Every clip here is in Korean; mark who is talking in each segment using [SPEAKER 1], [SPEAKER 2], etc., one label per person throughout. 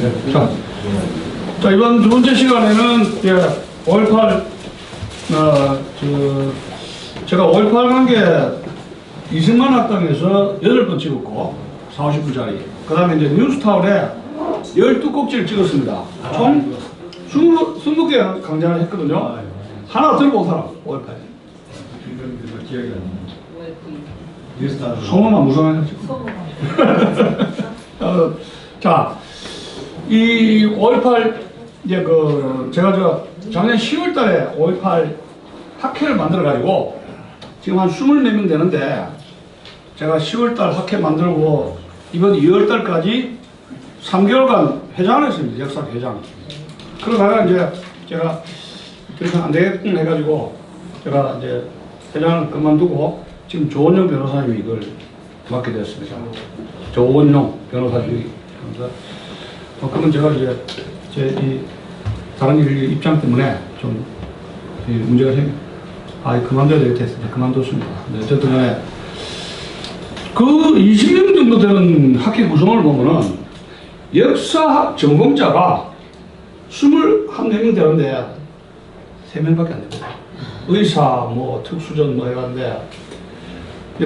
[SPEAKER 1] 네. 자, 이번 두 번째 시간에는 5.18, 제가 5.18 관계 이승만 학당에서 8번 찍었고, 40분짜리. 그 다음에 이제 뉴스타운에 12꼭지를 찍었습니다. 총 20개 강좌를 했거든요. 하나 들고 온 사람, 5.18.
[SPEAKER 2] 기억이 안 나.
[SPEAKER 1] 소문만 무성하게 찍고. 자, 이 5.18, 이제 제가 작년 10월 달에 5.18 학회를 만들어가지고, 지금 한 24명 되는데, 제가 10월 달 학회 만들고, 이번 2월 달까지 3개월간 회장을 했습니다. 역사 회장. 그러다가 이제 제가 더 이상 안 되겠군 해가지고, 제가 이제 회장을 그만두고, 지금 조원용 변호사님이 이걸 맡게 되었습니다. 조원용 변호사님이. 그러면 제가 이제 제 다른 일 입장 때문에 좀 문제가 그만둬야 되겠다 해서 그만뒀습니다. 네, 어쨌든 간에 그 20명 정도 되는 학회 구성을 보면은 역사학 전공자가 21명 되는데 3명밖에 안 됩니다. 의사, 특수전 해가는데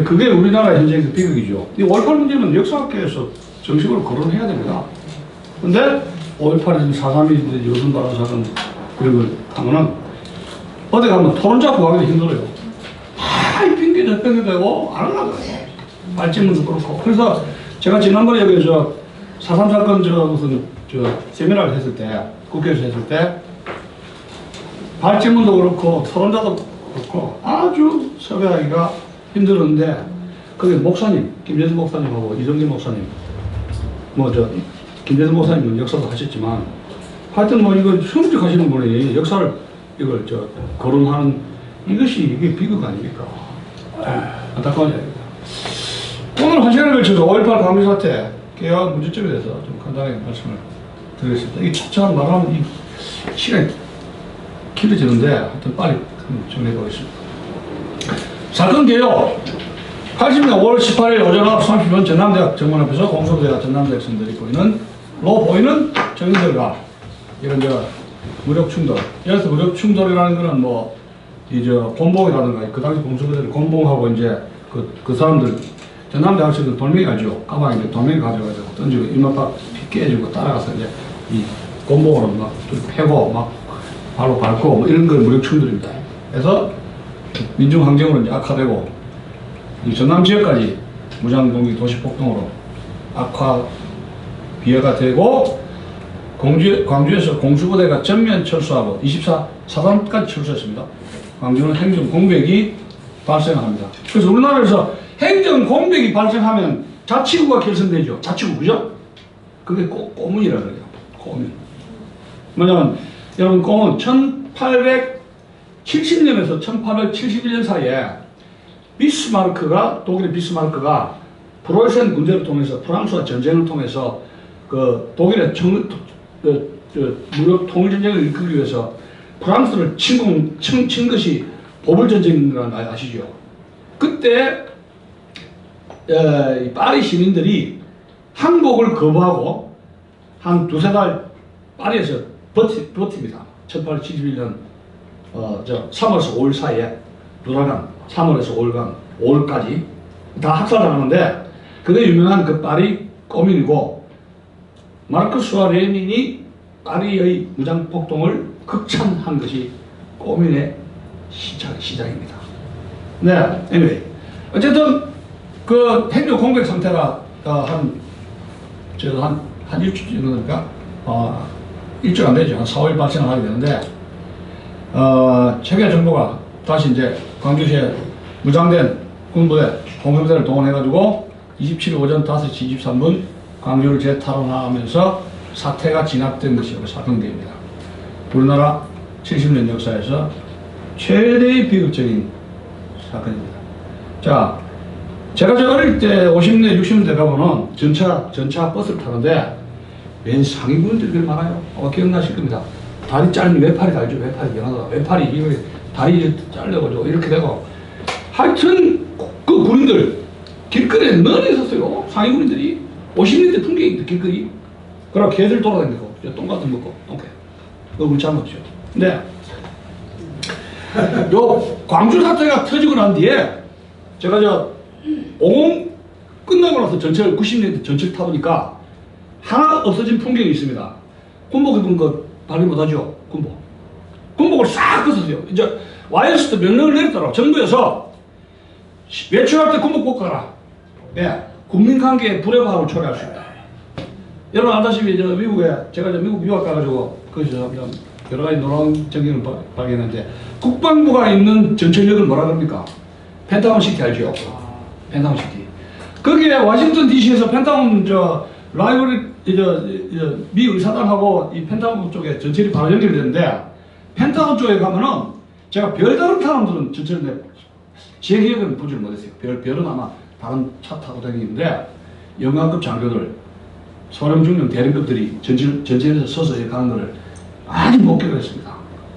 [SPEAKER 1] 그게 우리나라 현재 비극이죠. 이 5.18 문제는 역사학계에서 정식으로 거론해야 됩니다. 근데 5.18이 4.3이 요즘 발언 사건 이런 걸 하면은 어디 가면 토론자 구하기도 힘들어요. 다 이 핑계 저 핑계 대고 안 하려고 해요. 발제문도 그렇고. 그래서 제가 지난번에 여기 4.3 사건 무슨 세미나를 했을 때, 국회에서 했을 때 발제문도 그렇고 토론자도 그렇고 아주 섭외하기가 힘들었는데 거기 목사님, 김재수 목사님하고 이정진 목사님, 김재수 목사님은 역사도 하셨지만 하여튼 이걸 성직하시는 분이 역사를 이걸 거론하는 이게 비극 아닙니까? 안타까운 이야기입니다. 오늘 한 시간을 걸쳐서 5.18 강제 사태 개화 문제점에 대해서 좀 간단하게 말씀을 드리겠습니다. 이 차차한 말하면 이 시간이 길어지는데 하여튼 빨리 정리해 보겠습니다. 사건 개요. 80년 5월 18일 오전 9시 30분 전남대학 정문 앞에서 공소부대와 전남대 학생들이 보이는 정인들과 이런 무력 충돌. 여기서 무력 충돌이라는 거는 곤봉이라든가 그 당시 공소부대를 곤봉하고 이제 그 사람들 전남대 학생들 돌멩이 알죠? 가방에 이제 돌멩이 가져가지고 던지고 이마박 피 깨지고 따라가서 이제 이 곤봉으로 막 패고 막 바로 밟고 이런 걸 무력 충돌입니다. 그래서 민중항쟁으로 이제 악화되고 이 전남 지역까지 무장동기 도시폭동으로 악화 비해가 되고 광주에서 공수부대가 전면 철수하고 24사단까지 철수했습니다. 광주는 행정 공백이 발생합니다. 그래서 우리나라에서 행정 공백이 발생하면 자치구가 결성되죠. 자치구, 그죠? 그게 꼬문이라고 그래요. 꼬문. 뭐냐면 여러분 꼬문 1870년에서 1871년 사이에 독일의 비스마르크가 프로이센 군대를 통해서 프랑스와 전쟁을 통해서 독일의 무력 통일전쟁을 이끌기 위해서 프랑스를 친 것이 보불전쟁이라는 거 아시죠? 그때 파리 시민들이 항복을 거부하고 한 2~3달 파리에서 버팁니다. 1871년 3월에서 5일 사이에 2달간 3월에서 5월까지 다 학살당하는데 그게 유명한 그 파리 꼬민이고 마르크스와 레닌이 파리의 무장폭동을 극찬한 것이 꼬민의 시작입니다. 네, anyway. 어쨌든 그 행정 공백 상태가 한 일주일 정도니까 일주일 안 되죠. 한 4월 발생을 하게 되는데 체계 정부가 다시 이제 광주시에 무장된 군부대, 공수부대를 동원해가지고 27일 오전 5시 23분 광주를 재탈환하면서 사태가 진압된 것이 사건계입니다. 우리나라 70년 역사에서 최대의 비극적인 사건입니다. 자, 제가 어릴 때 50년, 60년대 가보면 전차 버스를 타는데 맨 상위분들이 많아요. 기억나실 겁니다. 다리 짧은 외팔이 알죠? 외팔이 미안하다. 외팔이 이거 다리 잘려가지고 이렇게 되고 하여튼 그 군인들 길거리에 널리 있었어요. 상위 군인들이 50년대 풍경입니다. 길거리 그러고 개들 돌아다니고 똥 같은 거 먹고 오케이. 그거 잘 먹죠. 근데 요 광주 사태가 터지고 난 뒤에 제가 저 50 끝나고 나서 전철 90년대 전철 타보니까 하나 없어진 풍경이 있습니다. 군복 입은 거 발견 못하죠. 군복을 싹 벗었어요. 이제 와이어스도 명령을 내렸더라고. 정부에서 외출할 때 군복 벗고 가라. 예, 국민관계에 불협화음을 초래할 수 있다. 여러분 아다시피 저 미국에 제가 저 미국 유학 가가지고 거기서 여러 가지 놀라운 전경을 발견했는데 국방부가 있는 전철역을 뭐라 그럽니까? 펜타곤 시티 알죠? 펜타곤 시티. 거기에 워싱턴 DC에서 펜타곤 저 라이브러리 미 의사당하고 이 펜타곤 쪽에 전철이 바로 연결되는데 펜타곤 쪽에 가면은 제가 별다른 사람들은 전철인데 제 기억에는 보지를 못했어요. 별은 아마 다른 차 타고 다니는데 영관급 장교들 소령 중령 대령급들이 전철에서 서서 가는 것을 아주 목격했습니다.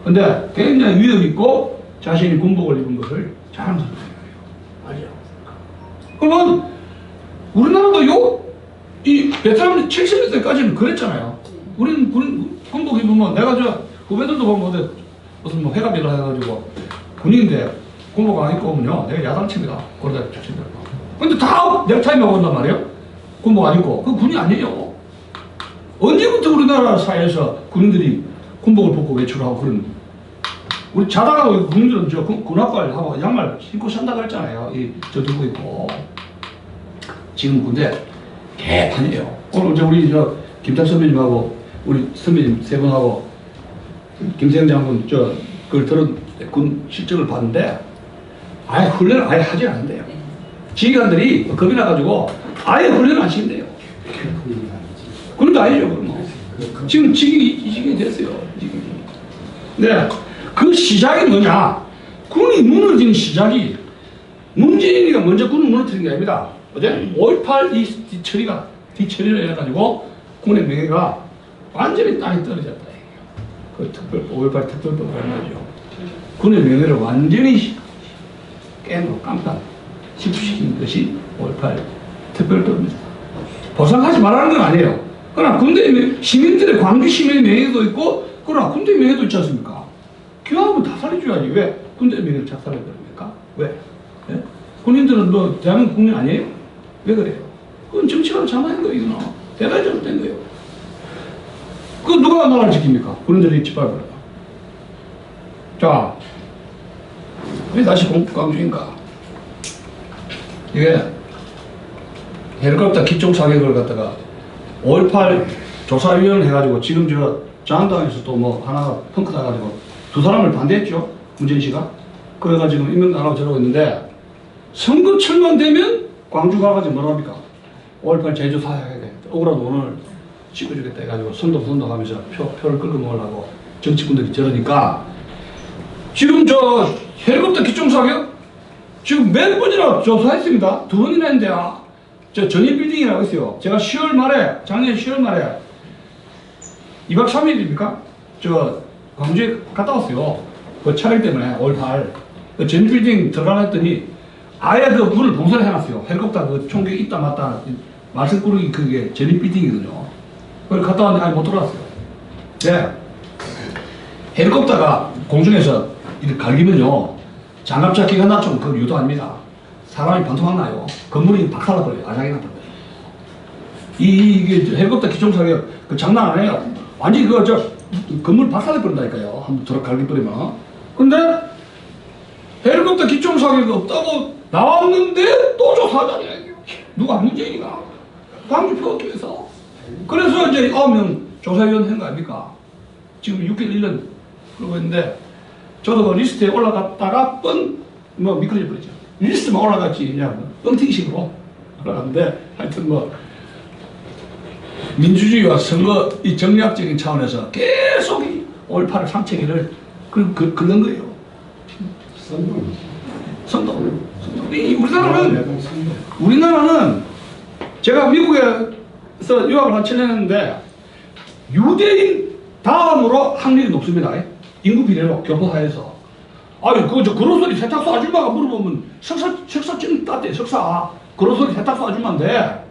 [SPEAKER 1] 근데 굉장히 위력 있고 자신이 군복을 입은 것을 자랑스럽게 생각해요. 알죠? 그러면 우리나라도 이 베트남 70년대까지는 그랬잖아요. 우리는 군복 입으면 내가 저 후배들도 보면 무슨 뭐 회갑이라 해가지고 군인인데 군복 안 입고 오면요 내가 야단칩니다. 그러다 쳤습니다. 근데 다 넥타이 메고 온단 말이에요. 군복 안 입고. 그 군이 아니에요. 언제부터 우리나라 사회에서 군인들이 군복을 벗고 외출하고 그런 우리 자다가 군인들은 저 군합발하고 양말 신고 산다고 했잖아요. 저 들고 있고. 지금 군대 개판이에요. 오늘 저 우리 저 김탁 선배님하고 우리 선배님 세 분하고 김세영 장군 그걸 들은 군 실적을 봤는데 아예 훈련을 아예 하지 않는데요. 지휘관들이 겁이 나가지고 아예 훈련을 안 시킨대요. 그런 거 아니죠, 그럼. 지금 이 지경이 됐어요. 네, 그 시작이 뭐냐? 군이 무너지는 시작이 문재인이가 먼저 군을 무너뜨린 게 아닙니다. 어제 5.18 뒤처리를 해가지고 군의 명예가 완전히 땅에 떨어졌다. 그 5.18 특별법 말이죠. 군의 명예를 완전히 깨고 깜빡 집시킨 것이 5.18 특별법입니다. 보상하지 말라는 건 아니에요. 그러나 군대 시민들의 광주 시민의 명예도 있고 그러나 군대 명예도 있지 않습니까? 기왕하면 다 살려줘야지. 왜 군대 명예를 작살해야 됩니까? 왜? 예? 군인들은 뭐 대한민국 국민 아니에요? 왜 그래요? 그건 정치가 잘못한 거예요. 이거는 대단히 잘못된 거예요. 그건 누가 나라를 지킵니까? 군인들이 짓밟아요. 자, 왜 다시 광주인가? 이게 헬리콥터 기총 사격을 갖다가 5.18 조사위원회 해가지고 지금 저 자한당에서도 뭐 하나가 펑크 나가지고 두 사람을 반대했죠. 문재인 씨가. 그래가지고 임명 안 하고 저러고 있는데 선거철만 되면 광주 가가지고 뭐라 합니까? 5.18 제주 사역에 억울한 돈을 찍어주겠다 해가지고 선동하면서 표를 끌고 먹으려고 정치꾼들이 저러니까 지금 저 헬리콥터 기총 사격 지금 몇 번이나 조사했습니다. 2번이나 했는데 저 전일 빌딩이라고 있어요. 제가 10월 말에 작년 10월 말에 2박 3일입니까? 저 광주에 갔다 왔어요. 그 촬영 때문에 5.18 그 전일 빌딩 들어가라 했더니 아예 그 문을 봉쇄를 해놨어요. 헬리콥터 그 총기 있다 맞다 말썽꾸러기 그게 전일 빌딩이거든요. 그걸 갔다 왔는데 아예 못 들어왔어요. 네. 헬리콥터가 공중에서 이렇게 갈기면요 장갑 잡기가 낮추면 그건 유도 아닙니다. 사람이 반토막 나요. 건물이 박살나버려요. 아작이 나버려요. 이게 헬리콥터 기총사격 그 장난 아니에요. 완전히 그거 건물 박살내버린다니까요. 한번 저렇게 갈기버리면. 근데 헬리콥터 기총사격이 없다고 나왔는데 또 조사하다니. 누가 문재인이가 광주 표기 위해서. 그래서 이제 9명 조사위원 한 거 아닙니까? 지금 6개월 1년 그러고 있는데 저도 그 리스트에 올라갔다가 뭐 미끄러져 버리죠. 리스트만 올라갔지 그냥 뻥튀기식으로 올라갔는데 하여튼 뭐 민주주의와 선거 이 정략적인 차원에서 계속 이 5.18을 상체기를 긁는 거예요. 선동. 우리나라는 제가 미국에서 유학을 한 7년 했는데 유대인 다음으로 학력이 높습니다. 인구 비례로 교포사에서. 아유 저 그로소리 세탁소 아줌마가 물어보면 석사증 땄대. 석사 그로소리 세탁소 아줌마인데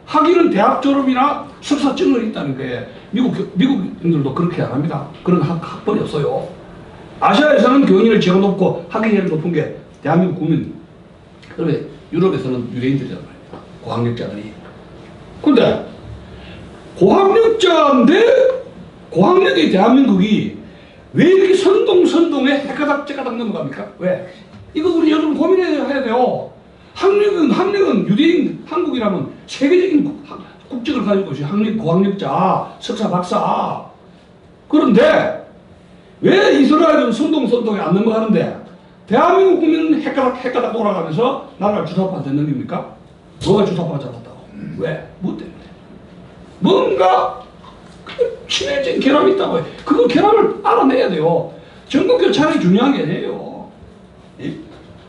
[SPEAKER 1] 학위는 대학 졸업이나 석사 증언이 있다는 게 미국인들도 그렇게 안 합니다. 그런 학벌이 없어요. 아시아에서는 교육열이 제일 높고 학위열이 높은 게 대한민국 국민. 그런데 유럽에서는 유대인들이란 말입니다. 고학력자들이. 근데 고학력의 대한민국이 왜 이렇게 선동에 해가닥 넘어갑니까? 왜? 이거 우리 요즘 고민해야 돼요. 학력은 유대인 한국이라면 세계적인 국적을 가지고 있어요. 고학력자, 석사, 박사. 그런데 왜 이스라엘은 선동에 안 넘어가는데 대한민국 국민은 헷가닥 돌아가면서 나라가 주사파한테 넘깁니까? 뭐가 주사파가 잡았다고? 왜? 뭐 때문에? 뭔가 친해진 결함이 있다고 해요. 그 결함을 알아내야 돼요. 전국교차이 중요한 게 아니에요.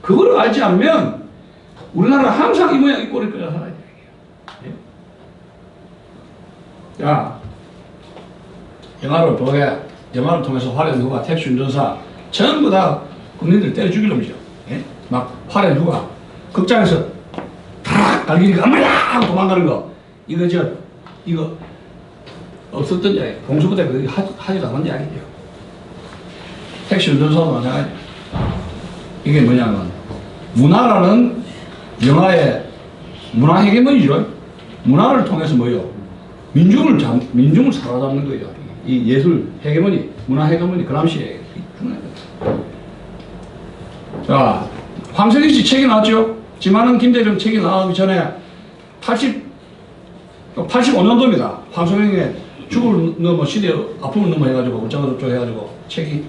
[SPEAKER 1] 그걸 알지 않으면 우리나라가 항상 이 모양 이 꼴일 거라 살아야 돼요. 자, 영화를 통해서 화려한 누가 택시 운전사 전부 다 국민들 때려 죽일 놈이죠. 막 화려한 누가 극장에서 탁 갈기니까 엄마야 하고 도망가는 거. 이거 없었던 이야기. 공수부대 하지도 않은 이야기죠. 택시 운전사도 마찬가지. 이게 뭐냐면 문화라는 영화의 문화 헤게모니죠. 문화를 통해서 뭐요? 민중을 사로잡는 거예요. 이 예술 헤게모니, 문화 헤게모니, 그람시의 자, 황석희 씨 책이 나왔죠? 지만은 김대중 책이 나오기 전에 85년도입니다. 황석영의 죽을 넘어 시대 아픔을 넘어 해가지고 어쩌고저쩌고 해가지고 책이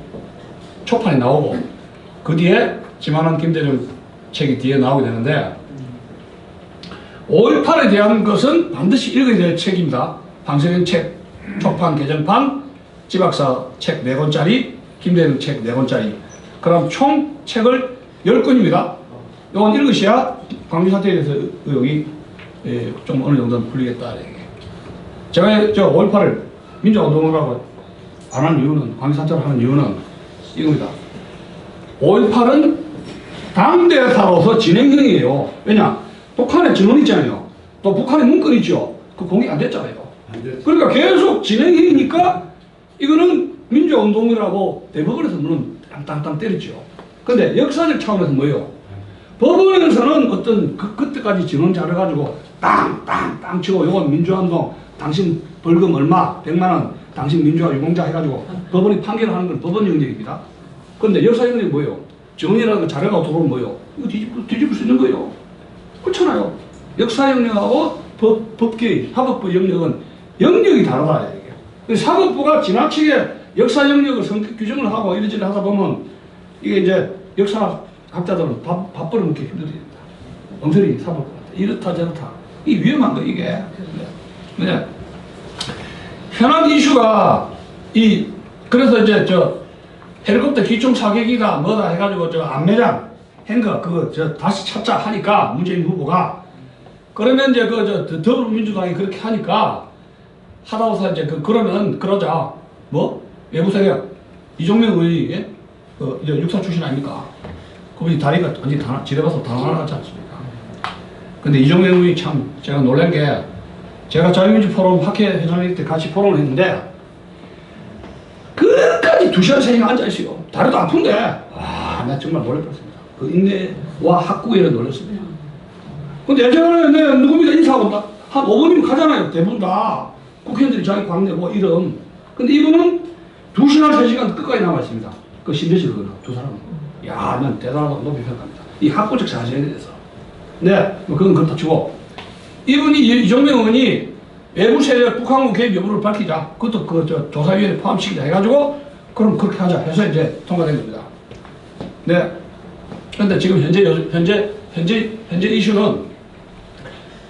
[SPEAKER 1] 초판이 나오고 그 뒤에 지만한 김대중 책이 뒤에 나오게 되는데 5.18에 대한 것은 반드시 읽어야 될 책입니다. 황석영 책 초판 개정판 지박사 책 4권짜리 김대중 책 4권짜리 그럼 총 책을 10권입니다. 이건 읽으셔야 광주 사태에 대해서 의혹이 좀 어느 정도는 풀리겠다. 제가 5.18을 민주화운동을 안 하는 이유는, 광주사태를 하는 이유는 이겁니다. 5.18은 당대사로서 진행형이에요. 왜냐? 북한에 증언 있잖아요. 또 북한에 문건 있죠. 그 공개 안 됐잖아요. 그러니까 계속 진행형이니까 이거는 민주화운동이라고 대법원에서 물론 땅땅땅 때렸죠. 근데 역사적 차원에서 뭐예요? 법원에서는 어떤 그때까지 증언 자료가지고 땅땅땅 치고 요건 민주화운동 당신 벌금 얼마 100만원 당신 민주화 유공자 해가지고 법원이 판결을 하는 건 법원 영역입니다. 그런데 역사 영역이 뭐예요? 증언이라는 자료가 들어오면 뭐예요? 이거 뒤집을 수 있는 거예요. 그렇잖아요. 역사 영역하고 법계 사법부 영역은 영역이 다르다. 사법부가 지나치게 역사 영역을 성격 규정을 하고 이리저리 하다 보면 이게 이제 역사학자들은 밥 벌어먹기 힘들어집니다. 엉터리 사법부 이렇다 저렇다. 이 위험한 거 이게. 네. 현안 이슈가 그래서 이제 헬리콥터 기총 사격이다 뭐다 해가지고 안매장 한거 그거 다시 찾자 하니까 문재인 후보가 그러면 이제 더불어민주당이 그렇게 하니까 하다못해 이제 그러자 뭐 외부 세력 이종명 의원이 이제 육사 출신 아닙니까? 그분이 다리가 완전히 지뢰봐서 다 날아가지 않습니까? 근데 이종명 의원이 참 제가 놀란 게 제가 자유민주 포럼 학회 회장일 때 같이 포럼을 했는데 끝까지 2시간 3시간 앉아있어요. 다리도 아픈데 나 정말 놀랐습니다. 그 인내와 학구에는 놀랐습니다. 근데 예전에 누굽니까 인사하고 한 5분이면 가잖아요. 대부분 다 국회의원들이 자기 광내 뭐 이름. 근데 이분은 2시간 3시간 끝까지 남아있습니다. 그 신대식 두 사람은. 야, 난 대단하다고 높이 평가합니다. 이 학구적 자세에 대해서. 네, 뭐 그건 그렇다 치고 이분이 이종명 의원이 외부 세력 북한군 개입 여부를 밝히자. 그것도 조사위원회 포함시키자 해가지고 그럼 그렇게 하자 해서 이제 통과된 겁니다. 네. 그런데 지금 현재 이슈는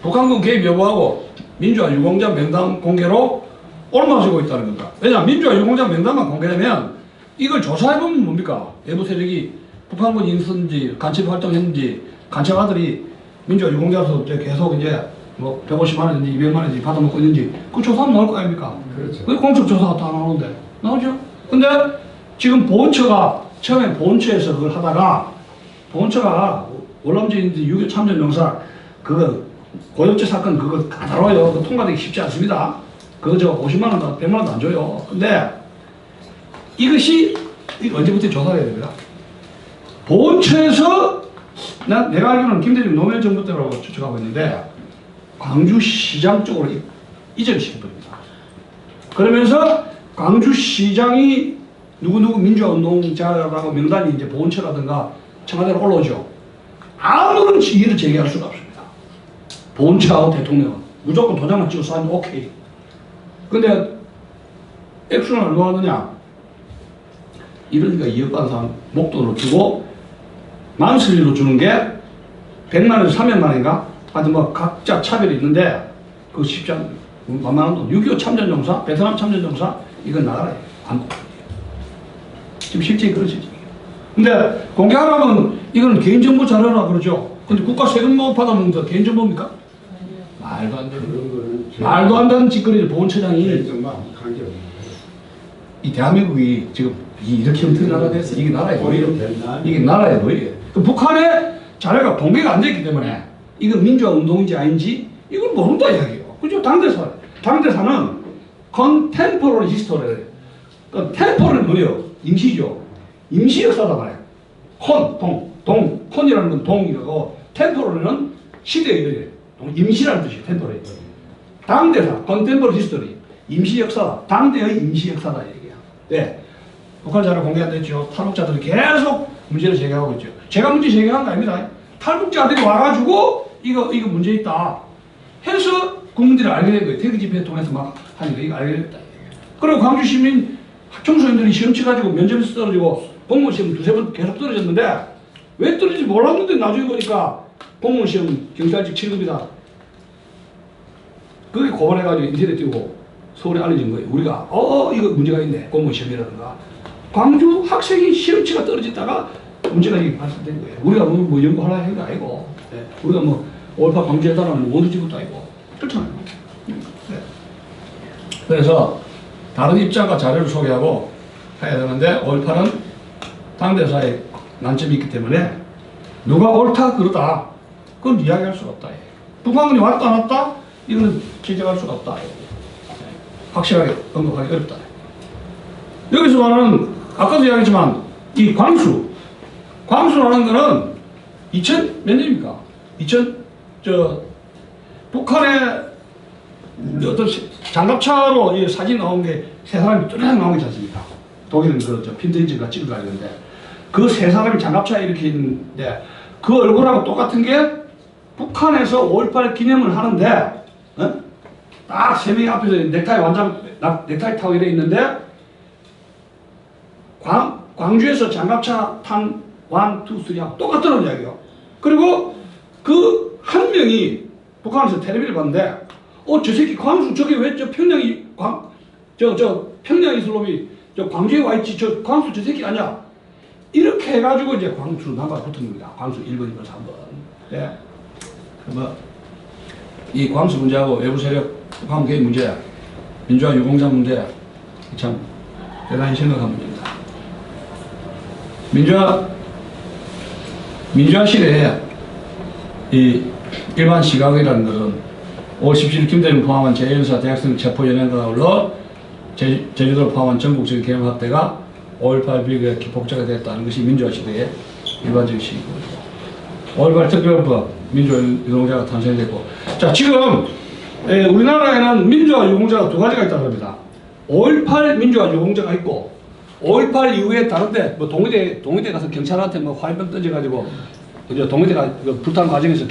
[SPEAKER 1] 북한군 개입 여부하고 민주화 유공자 명단 공개로 옮아지고 있다는 겁니다. 왜냐하면 민주화 유공자 명단만 공개되면 이걸 조사해보면 뭡니까? 외부 세력이 북한군 인수인지 간첩 활동했는지 간첩아들이 민주화 유공자로서 계속 이제 뭐 150만 원인지 200만 원인지 받아먹고 있는지 그 조사는 나올 거 아닙니까? 그렇죠. 그 공적 조사가 다 나오는데 나오죠. 근데 지금 보훈처가 처음에 보훈처에서 그걸 하다가 보훈처가 월남전인지 6.25 참전용사 그거 고엽제 사건 그거 까다로워요. 그거 통과되기 쉽지 않습니다. 그거 저 50만 원, 100만 원도 안 줘요. 근데 이것이 언제부터 조사가 해야 됩니다. 보훈처에서 내가 알기로는 김대중 노무현 정부 때라고 추측하고 있는데 광주시장 쪽으로 이전시킨 겁니다. 그러면서 광주시장이 누구누구 민주화운동자라고 명단이 이제 보훈처라든가 청와대로 올라오죠. 아무런 이의를 제기할 수가 없습니다. 보훈처하고 대통령은 무조건 도장만 찍어서 하면 오케이. 근데 액션을 얼마나 하느냐? 이러니까 이익받은 사람 목돈으로 주고 만슬리로 주는 게 100만 원에서 300만 원인가? 하여튼 뭐 각자 차별이 있는데 그거 쉽지 않은 만만한 돈. 6.25 참전용사, 베트남 참전용사 이건 나가라. 안 지금 실제 그러지. 근데 공개하라면 이거는 개인정보 자료라 그러죠. 근데 국가 세금 받아먹는 게 개인정보입니까? 말도 안 되는 말도 안 되는 짓거리를 보훈처장이 이 대한민국이 지금 이렇게 형태의 나라가 됐어. 이게 나라의 노예요. 이게 나라의 노예예요. 그 북한의 자료가 공개가 안 됐기 때문에 이건 민주화 운동인지 아닌지 이걸 모른다 이야기예요. 그죠? 당대사는 contemporary history를 템포를 뭐예요? 임시죠. 임시 역사다 말이에요. 콘이라는 건 동이라고 템포럴은 시대의 이래요. 임시라는 뜻이에요. 템포럴. 당대사, contemporary history, 임시 역사다. 당대의 임시 역사다 얘기야. 네. 북한 자료 공개 안 됐죠. 탈북자들이 계속 문제를 제기하고 있죠. 제가 문제 제기한 거 아닙니다. 탈북자들이 와가지고 이거 문제 있다 해서 국민들이 알게 된 거예요. 태극 집회 통해서 막 하니까 이거 알게 됐다. 그리고 광주 시민 청소년들이 시험 치가지고 면접에서 떨어지고 공무원 시험 두세 번 계속 떨어졌는데 왜 떨어질지 몰랐는데 나중에 보니까 공무원 시험 경찰직 7급이다. 그게 고발해가지고 인터넷 띄우고 서울에 알려진 거예요. 우리가 이거 문제가 있네. 공무원 시험이라든가. 광주 학생이 시험치가 떨어졌다가 문제가 이게 발생된 거예요. 우리가 뭐 연구하려 한 게 아니고 네. 우리가 뭐 5.18 광주에다가는 원수 지급도 아니고 그렇잖아요. 네. 그래서 다른 입장과 자료를 소개하고 해야 되는데 5.18은 당대사의 난점이 있기 때문에 누가 옳다 그러다 그건 이야기할 수가 없다. 북한군이 왔다 안 왔다 이거는 지적할 수가 없다. 확실하게 언급하기 어렵다. 여기서 말하는 아까도 이야기했지만 이 광수라는 거는 2000 몇 년입니까? 북한의 어떤 장갑차로 이 사진 나온 게 세 사람이 뚜렷하게 나온 게 있지 않습니까? 독일은 핀트인지가 찍은 거 아닌데 그 세 사람이 장갑차에 이렇게 있는데 그 얼굴하고 똑같은 게 북한에서 5.18 기념을 하는데 딱 세 명이 앞에서 넥타이 타고 이래 있는데 광주에서 장갑차 탄 1, 2, 3하고 똑같다는 이야기예요. 그리고 그 한 명이 북한에서 텔레비를 봤는데 저 새끼 광수 저게 왜 저 평양이 평양 이슬람이 저 광주에 와 있지 저 광수 저 새끼 아니야? 이렇게 해가지고 이제 광수 나가 붙은 겁니다. 광수 1번, 2번, 3번. 네. 이 광수 문제하고 외부 세력 북한 개입 문제, 민주화 유공자 문제 참 대단히 심각한 문제입니다. 민주화 시대에 이 일반 시각이라는 것은 5월 17일 김대중 포함한 제1사 대학생 체포연행과 아울러 제주도를 포함한 전국적인 계엄 확대가 5.18 비극의 기폭제가 되었다는 것이 민주화 시대의 일반적인 시기입니다. 5.18 특별법 민주화 유공자가 탄생됐고, 자 지금 우리나라에는 민주화 유공자가 두 가지가 있다고 합니다. 5.18 민주화 유공자가 있고 5.18 이후에 다른데 뭐 동의대 가서 경찰한테 뭐 화염병 던져가지고 동의대가 불탄 과정에서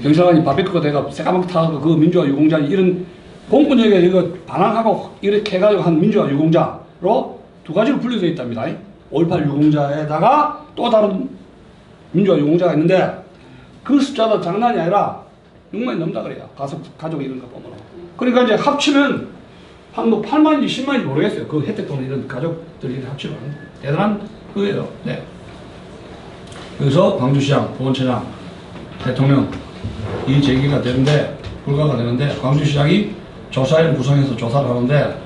[SPEAKER 1] 경찰관이 바베큐가 돼가 새까맣게 타고 그 민주화 유공자 이런 공권력에 이거 반항하고 이렇게 해가지고 한 민주화 유공자로 두 가지로 분류되어 있답니다. 5.18 유공자에다가 또 다른 민주화 유공자가 있는데 그 숫자도 장난이 아니라 6만이 넘다 그래요. 가족 이런 거 보면. 그러니까 이제 합치면 한 뭐 8만인지 10만인지 모르겠어요. 그 혜택 또는 이런 가족들이 합치면 대단한 거예요. 네. 그래서 광주시장, 보훈처장, 대통령 이 제기가 되는데 불가가 되는데 광주시장이 조사위를 구성해서 조사를 하는데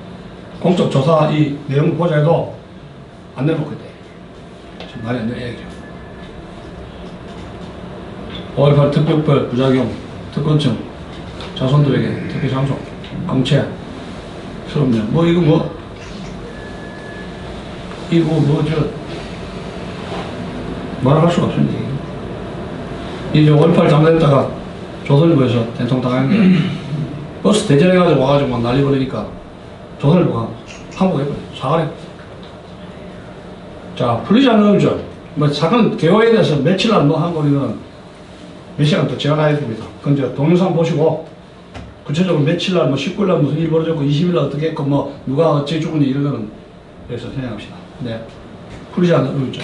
[SPEAKER 1] 공적 조사 이 내용 보자 해도 안 내놓고 있대. 지금 말이 안 되는 얘기죠. 5.18 특별법 부작용, 특권층, 자손들에게 특별 장소, 공채, 수업료, 뭐 이거 뭐라 할 수가 없습니다. 이제 5.18 잠수했다가 조선일보에서 된통 당한 게 버스 대전해가지고 와가지고 막 난리 벌리니까 조선일보가 항복해버려. 사과해. 자, 풀리지 않는 거죠. 뭐 사건 개요에 대해서 며칠 안 한 거는 몇 시간 또 제가 가야 됩니다. 그건 이제 동영상 보시고 구체적으로 며칠 날, 뭐 19일 날 무슨 일 벌어졌고 20일 날 어떻게 했고 뭐 누가 어찌 죽었니 이런 거는 여기서 생각합시다. 네. 풀리지 않는 거죠.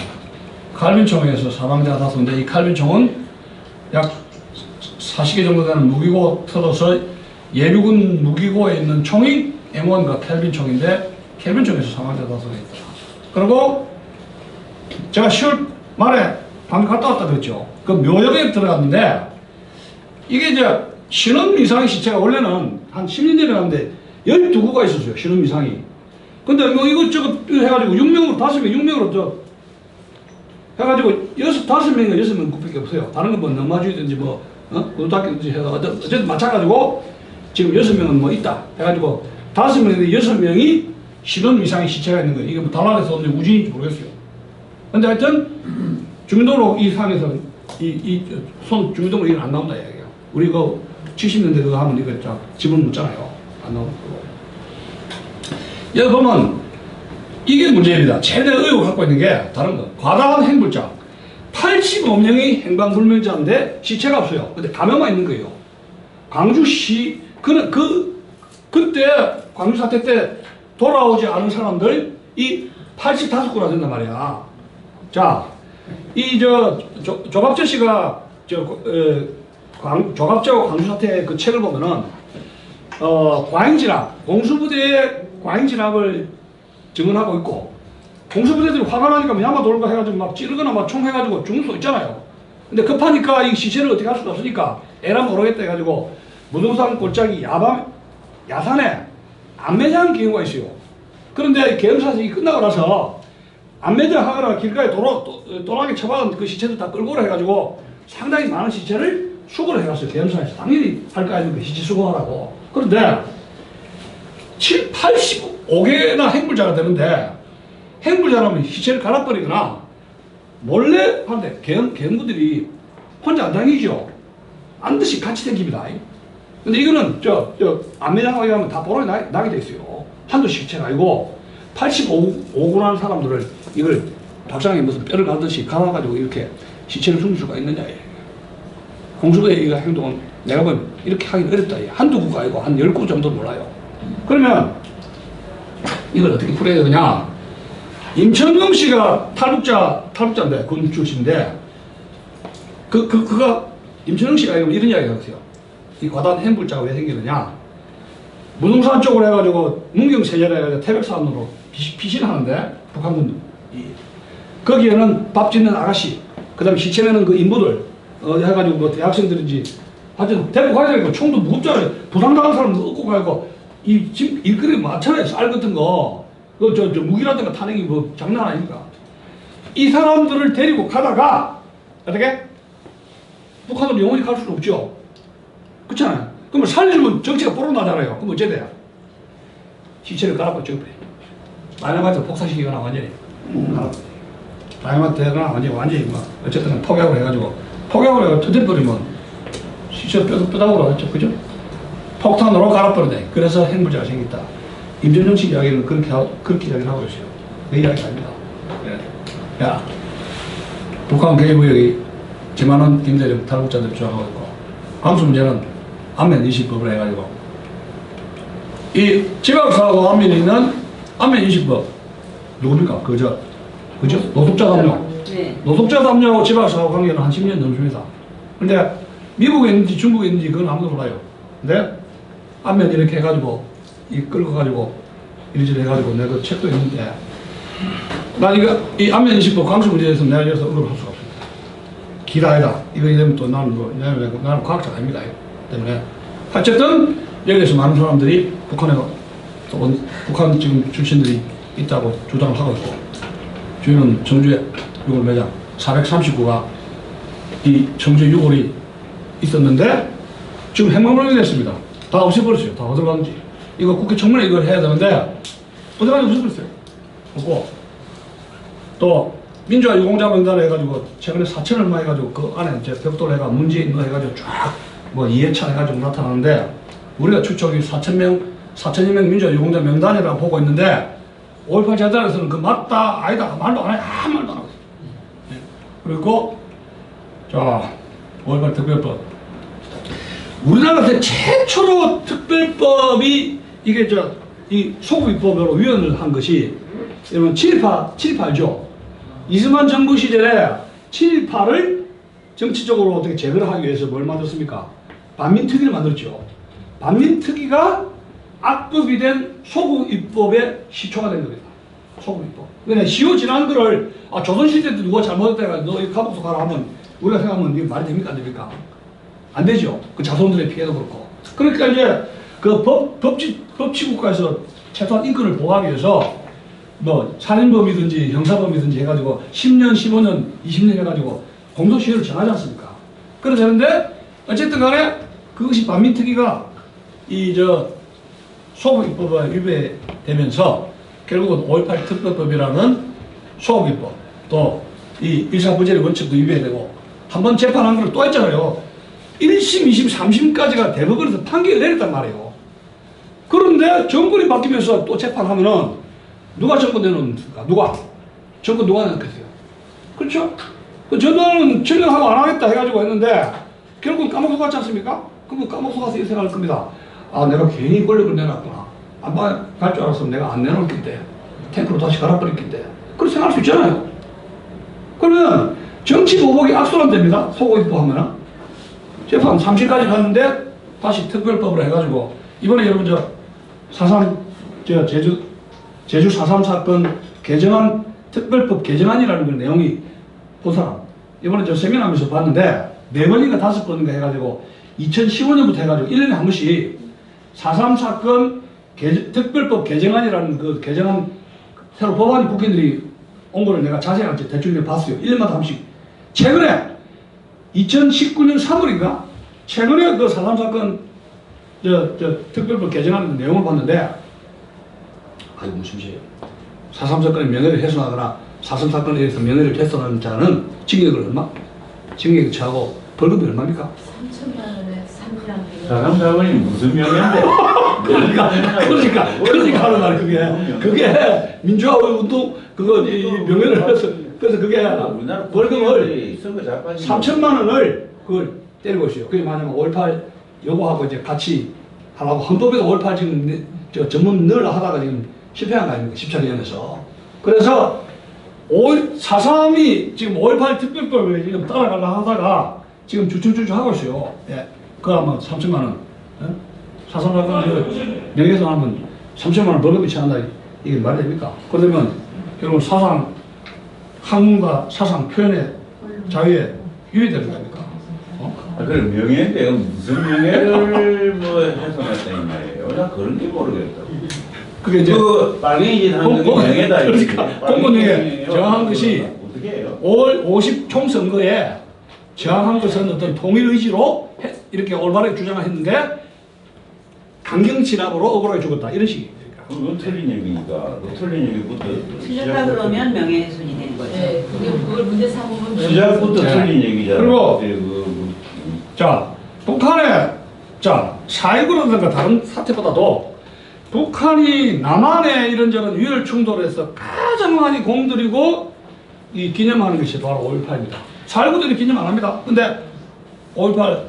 [SPEAKER 1] 칼빈총에서 사망자가 5인데 이 칼빈총은 약 40개 정도 되는 무기고 틀어서 예비군 무기고에 있는 총이 M1과 켈빈총인데 켈빈총에서 사망자가 5개 있다. 그리고 제가 10월 말에 방금 갔다 왔다 그랬죠. 그 묘역에 들어갔는데 이게 이제 신원 이상의 시체가 원래는 한 10년 전에 갔는데 12구가 있었어요. 신원 이상이. 근데 뭐 이것저것 해가지고 6명으로 5명, 6명으로 해가지고 5명인가 6명 국밖에 없어요. 다른 건 뭐 넘마주이든지 뭐 고등학교든지 해서 어쨌든 마찬가지고 지금 6명은 뭐 있다 해가지고 5명인데 6명이 신원 이상의 시체가 있는 거예요. 이게 뭐 달란에서 오는지 우진인지 모르겠어요. 근데 하여튼 주민등록 이 상에서 손 주민등록 이건 안 나온다 이야기예요. 우리 그 70년대 그거 하면 이거 지분 묻잖아요. 안 나오는 거고. 여기 보면 이게 문제입니다. 최대 의혹을 갖고 있는 게 다른 거. 과다한 행불자. 85명이 행방불명자인데 시체가 없어요. 근데 가면만 있는 거예요. 광주시 그때 광주 사태 때 돌아오지 않은 사람들 이 85구나 된단 말이야. 자, 이 조갑재 씨가 조갑재와 광주 사태 그 책을 보면은 과잉진압, 공수부대의 과잉진압을 증언하고 있고 공수부대들이 화가 나니까 야마 돌고 해가지고 막 찌르거나 막 총 해가지고 죽을 수 있잖아요. 근데 급하니까 이 시체를 어떻게 할 수가 없으니까 에라 모르겠다 해가지고 무등산 골짜기 야산에 안 매장한 경우가 있어요. 그런데 계엄사실이 끝나고 나서 안 매장하거나 길가에 도라게 쳐박은 그 시체들 다 끌고 해가지고 상당히 많은 시체를 수거를 해갔어요. 계엄사에서 당연히 할 거 아닙니까? 시체 수거하라고. 그런데 85개나 행불자가 되는데 행불자라면 시체를 갈아버리거나 몰래 하는데 계엄군들이 혼자 안 다니죠. 반드시 같이 다닙니다. 근데 이거는 안매장하게 하면 다 보로에 나게 돼 있어요. 한두 시체가 아니고 85구라는 사람들을 이걸 박상에 무슨 뼈를 갈듯이 갈아가지고 이렇게 시체를 숨길 수가 있느냐. 공수부의 이 행동은 내가 보면 이렇게 하긴 어렵다. 한두 구가 아니고 한 10구 정도 몰라요. 그러면 이걸 어떻게 풀어야 되느냐. 임천용 씨가 탈북자인데, 군 출신인데, 그가, 임천용 씨가 이런 이야기가 있어요. 이 과다한 행불자가 왜 생기느냐. 무등산 쪽으로 해가지고, 문경세제라 해가지고 태백산으로 피신하는데, 북한군. 거기에는 밥 짓는 아가씨, 그 다음에 시체 내는 그 인부들, 해가지고 뭐 대학생들인지, 하여튼 데리고 가야 되니까 총도 무겁잖아요. 부상당한 사람도 얻고 가고, 지금 일거리 많잖아요. 쌀 같은 거. 무기라든가 탄핵이 뭐 장난 아닙니까? 이 사람들을 데리고 가다가 어떻게? 북한으로 영원히 갈 수는 없죠. 그렇잖아요. 그러면 살려주면 정치가 뽀록 나잖아요. 그럼 어째 돼요? 시체를 갈아버려 죽여버려. 다이너마이트 폭사시키거나 완전히 다이너마이트거나 완전히 뭐 어쨌든 폭약을 해가지고 터져버리면 시체 뼈다구로 하죠. 그죠? 폭탄으로 갈아버리네. 그래서 핵물자가 생겼다. 임전용 씨 이야기는 그렇게 이야기를 하고 있어요. 그 이야기 아닙니다. 야, 북한 개입의혹이 지만은 김대중 탈북자들이 주장하고 있고, 광수 문제는 안면 인식법을 해가지고, 이 지방사하고 안면에 있는 안면 인식법, 누굽니까? 그죠? 노숙자 담요.
[SPEAKER 3] 네.
[SPEAKER 1] 노숙자 담요하고 지방사하고 관계는 한 10년 넘습니다. 근데 미국에 있는지 중국에 있는지 그건 아무도 몰라요. 근데 안면 이렇게 해가지고, 끌고 가지고 이리저리 해가지고 내가 그 책도 있는데 나 이 안면 인식법 광수 문제에 대해서 내가 여기서 언급을 할 수가 없습니다. 길 아니다. 이거 이러면 또 나는 과학자가 아닙니다. 때문에 어쨌든 여기에서 많은 사람들이 북한 지금 출신들이 있다고 주장을 하고 있고 저희는 청주에 6월 매장 439가 이 청주 유골이 있었는데 지금 행방불명이 됐습니다. 다 없애버렸어요. 다 어디로 갔는지. 이거 국회 청문회 이걸 해야 되는데 어디 가는지 없애버렸어요. 없고 또 민주화 유공자 명단을 해가지고 최근에 4천 얼마 해가지고 그 안에 이제 벽돌 해가 문재인 뭐 해가지고 쫙 뭐 이해찬 해가지고 나타나는데 우리가 추측이 4천여 명 민주화 유공자 명단이라고 보고 있는데 5.18 재단에서는 그 맞다 아니다 말도 안 해. 아무 말도 안 하고 있어요. 그리고 자 5.18 특별법 우리나라에서 최초로 특별법이 이게 이 소급입법으로 위헌을 한 것이 여러분 7.18죠. 이승만 정부 시절에 7.18을 정치적으로 어떻게 제거를 하기 위해서 뭘 만들었습니까? 반민특위를 만들었죠. 반민특위가 악법이 된 소급입법의 시초가 된 겁니다. 소급입법. 그러니까 시효 지난 거를 조선시대 때 누가 잘못했다가 너 이 감옥소 가라 하면 우리가 생각하면 이게 말이 됩니까? 안 됩니까? 안 되죠. 그 자손들의 피해도 그렇고. 그러니까 이제 그 법치국가에서 최소한 인권을 보호하기 위해서 뭐 살인범이든지 형사범이든지 해가지고 10년, 15년, 20년 해가지고 공소시효를 정하지 않습니까? 그래야 되는데 어쨌든 간에 그것이 반민특위가 소급입법에 위배되면서 결국은 5.18 특별법이라는 소급입법 또 이 일사부재의 원칙도 위배되고 한번 재판한 걸 또 했잖아요. 1심, 2심, 3심까지가 대법원에서 판결을 내렸단 말이에요. 그런데 정권이 바뀌면서 또 재판하면은 누가 정권 내놓습니까? 정권 누가 내놓겠어요? 그렇죠? 저는 전력하고 안 하겠다 해가지고 했는데 결국은 감옥소 갔지 않습니까? 그러면 감옥소 가서 이 생각할 겁니다. 내가 괜히 권력을 내놨구나. 안 갈 줄 알았으면 내가 안 내놓을 건데 탱크로 다시 갈아버릴 건데 그렇게 생각할 수 있잖아요. 그러면 정치 보복이 악순환 됩니다. 소고입법 하면은 재판 3심까지 갔는데 다시 특별법으로 해가지고 이번에 여러분 제주 4.3 사건 개정안 특별법 개정안이라는 걸 내용이 본 사람 이번에 세미나하면서 봤는데 4번인가 5번인가 해가지고 2015년부터 해가지고 1년에 한 번씩 4.3 사건 특별법 개정안이라는 그 개정안 새로 법안이 국회의원들이 온 거를 내가 자세하게 대충 봤어요. 1년마다 한 번씩. 최근에 2019년 3월인가? 최근에 그 4.3 사건 특별법 개정하는 내용을 봤는데 아이고 무심시해요. 4.3 사건의 명예를 훼손하거나 4.3 사건에 의해서 명예를 훼손하는 자는 징역을 얼마? 징역을 처하고 벌금이 얼마입니까?
[SPEAKER 3] 3천만 원에 3년.
[SPEAKER 2] 사람 사건이 무슨 명예인데?
[SPEAKER 1] 그러니까 하는 말 그게 민주화 운동 이 명예를 해서 그래서 그게 벌금을 3천만 원을 그걸 때리고 있어요. 그게 만약에 5.18 요거하고 이제 같이 하라고 헌법에도 5.18 지금 전문 넣으려 하다가 지금 실패한 거 아닙니까? 17년에서. 그래서 4.3이 지금 5.18 특별법을 지금 따라가려 하다가 지금 주춤주춤 하고 있어요. 예. 그거 아마 3천만 원. 예? 4.3 사건 명예훼손 하면 3천만 원 벌금이 처한다. 이게 말이 됩니까? 그러면 결국 학문과 사상 표현의 자유에 유의되는 겁니까?
[SPEAKER 2] 그럼 명예인데 무슨 명예를 훼손했다 이 말이에요. 나 그런 게 모르겠다.
[SPEAKER 1] 그게 이제
[SPEAKER 2] 빨갱이 짓 하는 게 명예다.
[SPEAKER 1] 그러니까 공권력에 저항한 것이
[SPEAKER 2] 어떻게 해요?
[SPEAKER 1] 5월 50 총선거에 저항한 것은 어떤 통일 의지로 이렇게 올바르게 주장했는데 강경 진압으로 억울하게 죽었다 이런 식이에요.
[SPEAKER 2] 그건 틀린 얘기니까 틀린 얘기부터
[SPEAKER 4] 틀렸다 그러면 명예훼손이 되는 거죠.
[SPEAKER 3] 네, 그걸 문제 삼으면
[SPEAKER 2] 시작부터
[SPEAKER 1] 네.
[SPEAKER 2] 틀린 얘기잖아.
[SPEAKER 1] 그리고 자 북한의 4.19라든가 다른 사태보다도 북한이 남한의 이런저런 유혈 충돌에서 가장 많이 공들이고 이 기념하는 것이 바로 5.18입니다. 4.19들이 기념 안 합니다. 근데 5.18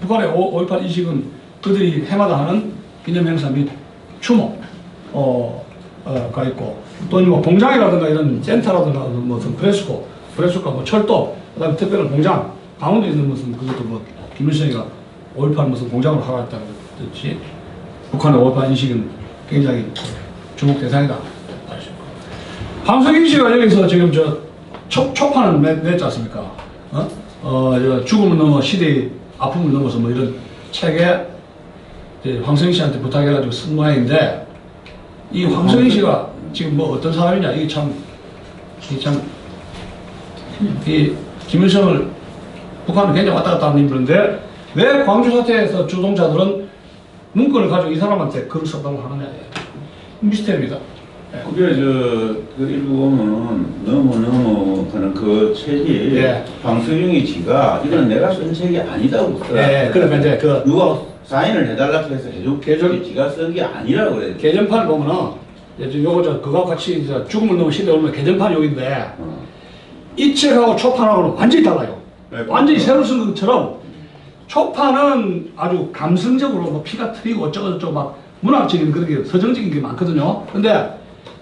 [SPEAKER 1] 북한의 5.18 이식은 그들이 해마다 하는 기념 행사 및 추모 가 있고 또 뭐 공장이라든가 이런 센터라든가 무슨 프레스코가 뭐 철도 그다음에 특별한 공장 강원도에 있는 무슨 그것도 뭐 김일성이가 5.18 무슨 공장으로 하겠다는 뜻이 북한의 5.18 인식은 굉장히 주목 대상이다. 황석영 씨가 여기서 지금 촉판을 냈지 않습니까? 죽음을 넘어 시대의 아픔을 넘어서 뭐 이런 책에 황석영 씨한테 부탁해가지고 쓴 모양인데 이 황석영 씨가 지금 뭐 어떤 사람이냐 이 김일성을 북한은 굉장히 왔다 갔다 하는 인물인데 왜 광주 사태에서 주동자들은 문건을 가지고 이 사람한테 글을 썼다고 하느냐. 미스테리입니다.
[SPEAKER 2] 그게 그 일부 보면은 너무 하는 그 책이
[SPEAKER 1] 예.
[SPEAKER 2] 황석영이 지가 이건 내가 쓴 책이 아니다고 그러더라.
[SPEAKER 1] 예, 그러면 이제 그
[SPEAKER 2] 누가 사인을 해달라고 해서 해준
[SPEAKER 1] 계절-
[SPEAKER 2] 책이 지가 쓴 게 아니라고 그래.
[SPEAKER 1] 개전판을 보면은 이제 요거 그거 같이 이제 죽음을 넘은 시대에 오면 개전판 여기인데 이 책하고 초판하고는 완전히 달라요.
[SPEAKER 2] 네,
[SPEAKER 1] 완전히
[SPEAKER 2] 그렇죠.
[SPEAKER 1] 새로 쓴 것처럼 초판은 아주 감성적으로 뭐 피가 트이고 어쩌고저쩌고 막 문학적인 그런 게 서정적인 게 많거든요. 근데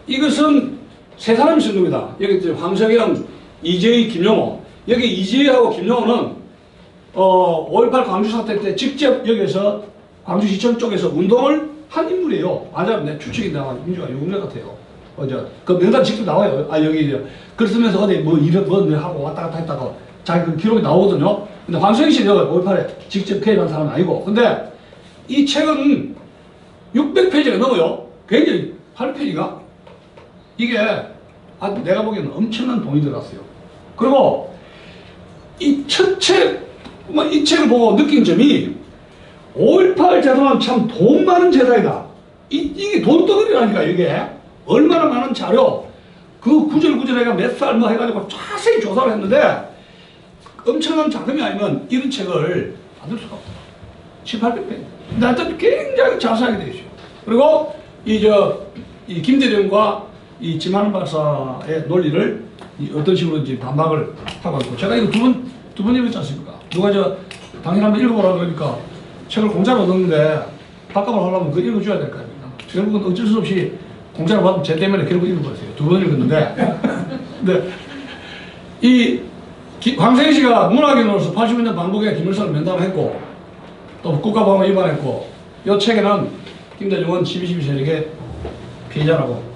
[SPEAKER 1] 이것은 세 사람이 쓴 겁니다. 여기 이제 황석영, 이재희, 김용호. 여기 이재희하고 김용호는 5.18 광주 사태 때 직접 여기서 광주시청 쪽에서 운동을 한 인물이에요. 맞아요. 내 추측이 나와 민주화 유공자 같아요. 그 명단 직접 나와요. 아 여기 이제 글 쓰면서 어디 뭐 이런 뭐 하고 왔다 갔다 했다고 자기 그 기록이 나오거든요. 근데 황석영 씨는 5.18에 직접 개입한 사람은 아니고. 근데 이 책은 600페이지가 넘어요. 굉장히 8페이지가 이게 내가 보기에는 엄청난 돈이 들어갔어요. 그리고 이 첫 책, 이 책을 보고 느낀 점이 5.18 제도는 참 돈 많은 제도이다. 이게 돈덩어리라니까 이게. 얼마나 많은 자료, 그 구절구절해가 몇 살 뭐 해가지고 자세히 조사를 했는데 엄청난 자금이 아니면 이런 책을 만들 수가 없다. 700~800페이지. 근데 하여튼 굉장히 자세하게 되어 있어요. 그리고 이 김대중과 이 김한원 박사의 논리를 어떤 식으로 이제 반박을 하고 있고, 제가 이거 두 번 읽었지 않습니까? 누가 당신 한번 읽어보라 그러니까 책을 공짜로 얻었는데 밥값을 하려면 그거 읽어줘야 될 거 아닙니까? 결국은 어쩔 수 없이 공짜로 받으면 제 때문에 결국 읽어버렸어요. 두 번 읽었는데. 근데 황석영 씨가 문학인으로서 80년대 방북에 김일성을 면담을 했고 또 국가보안을 위반했고, 이 책에는 김대중은 12.12 세력의 피해자라고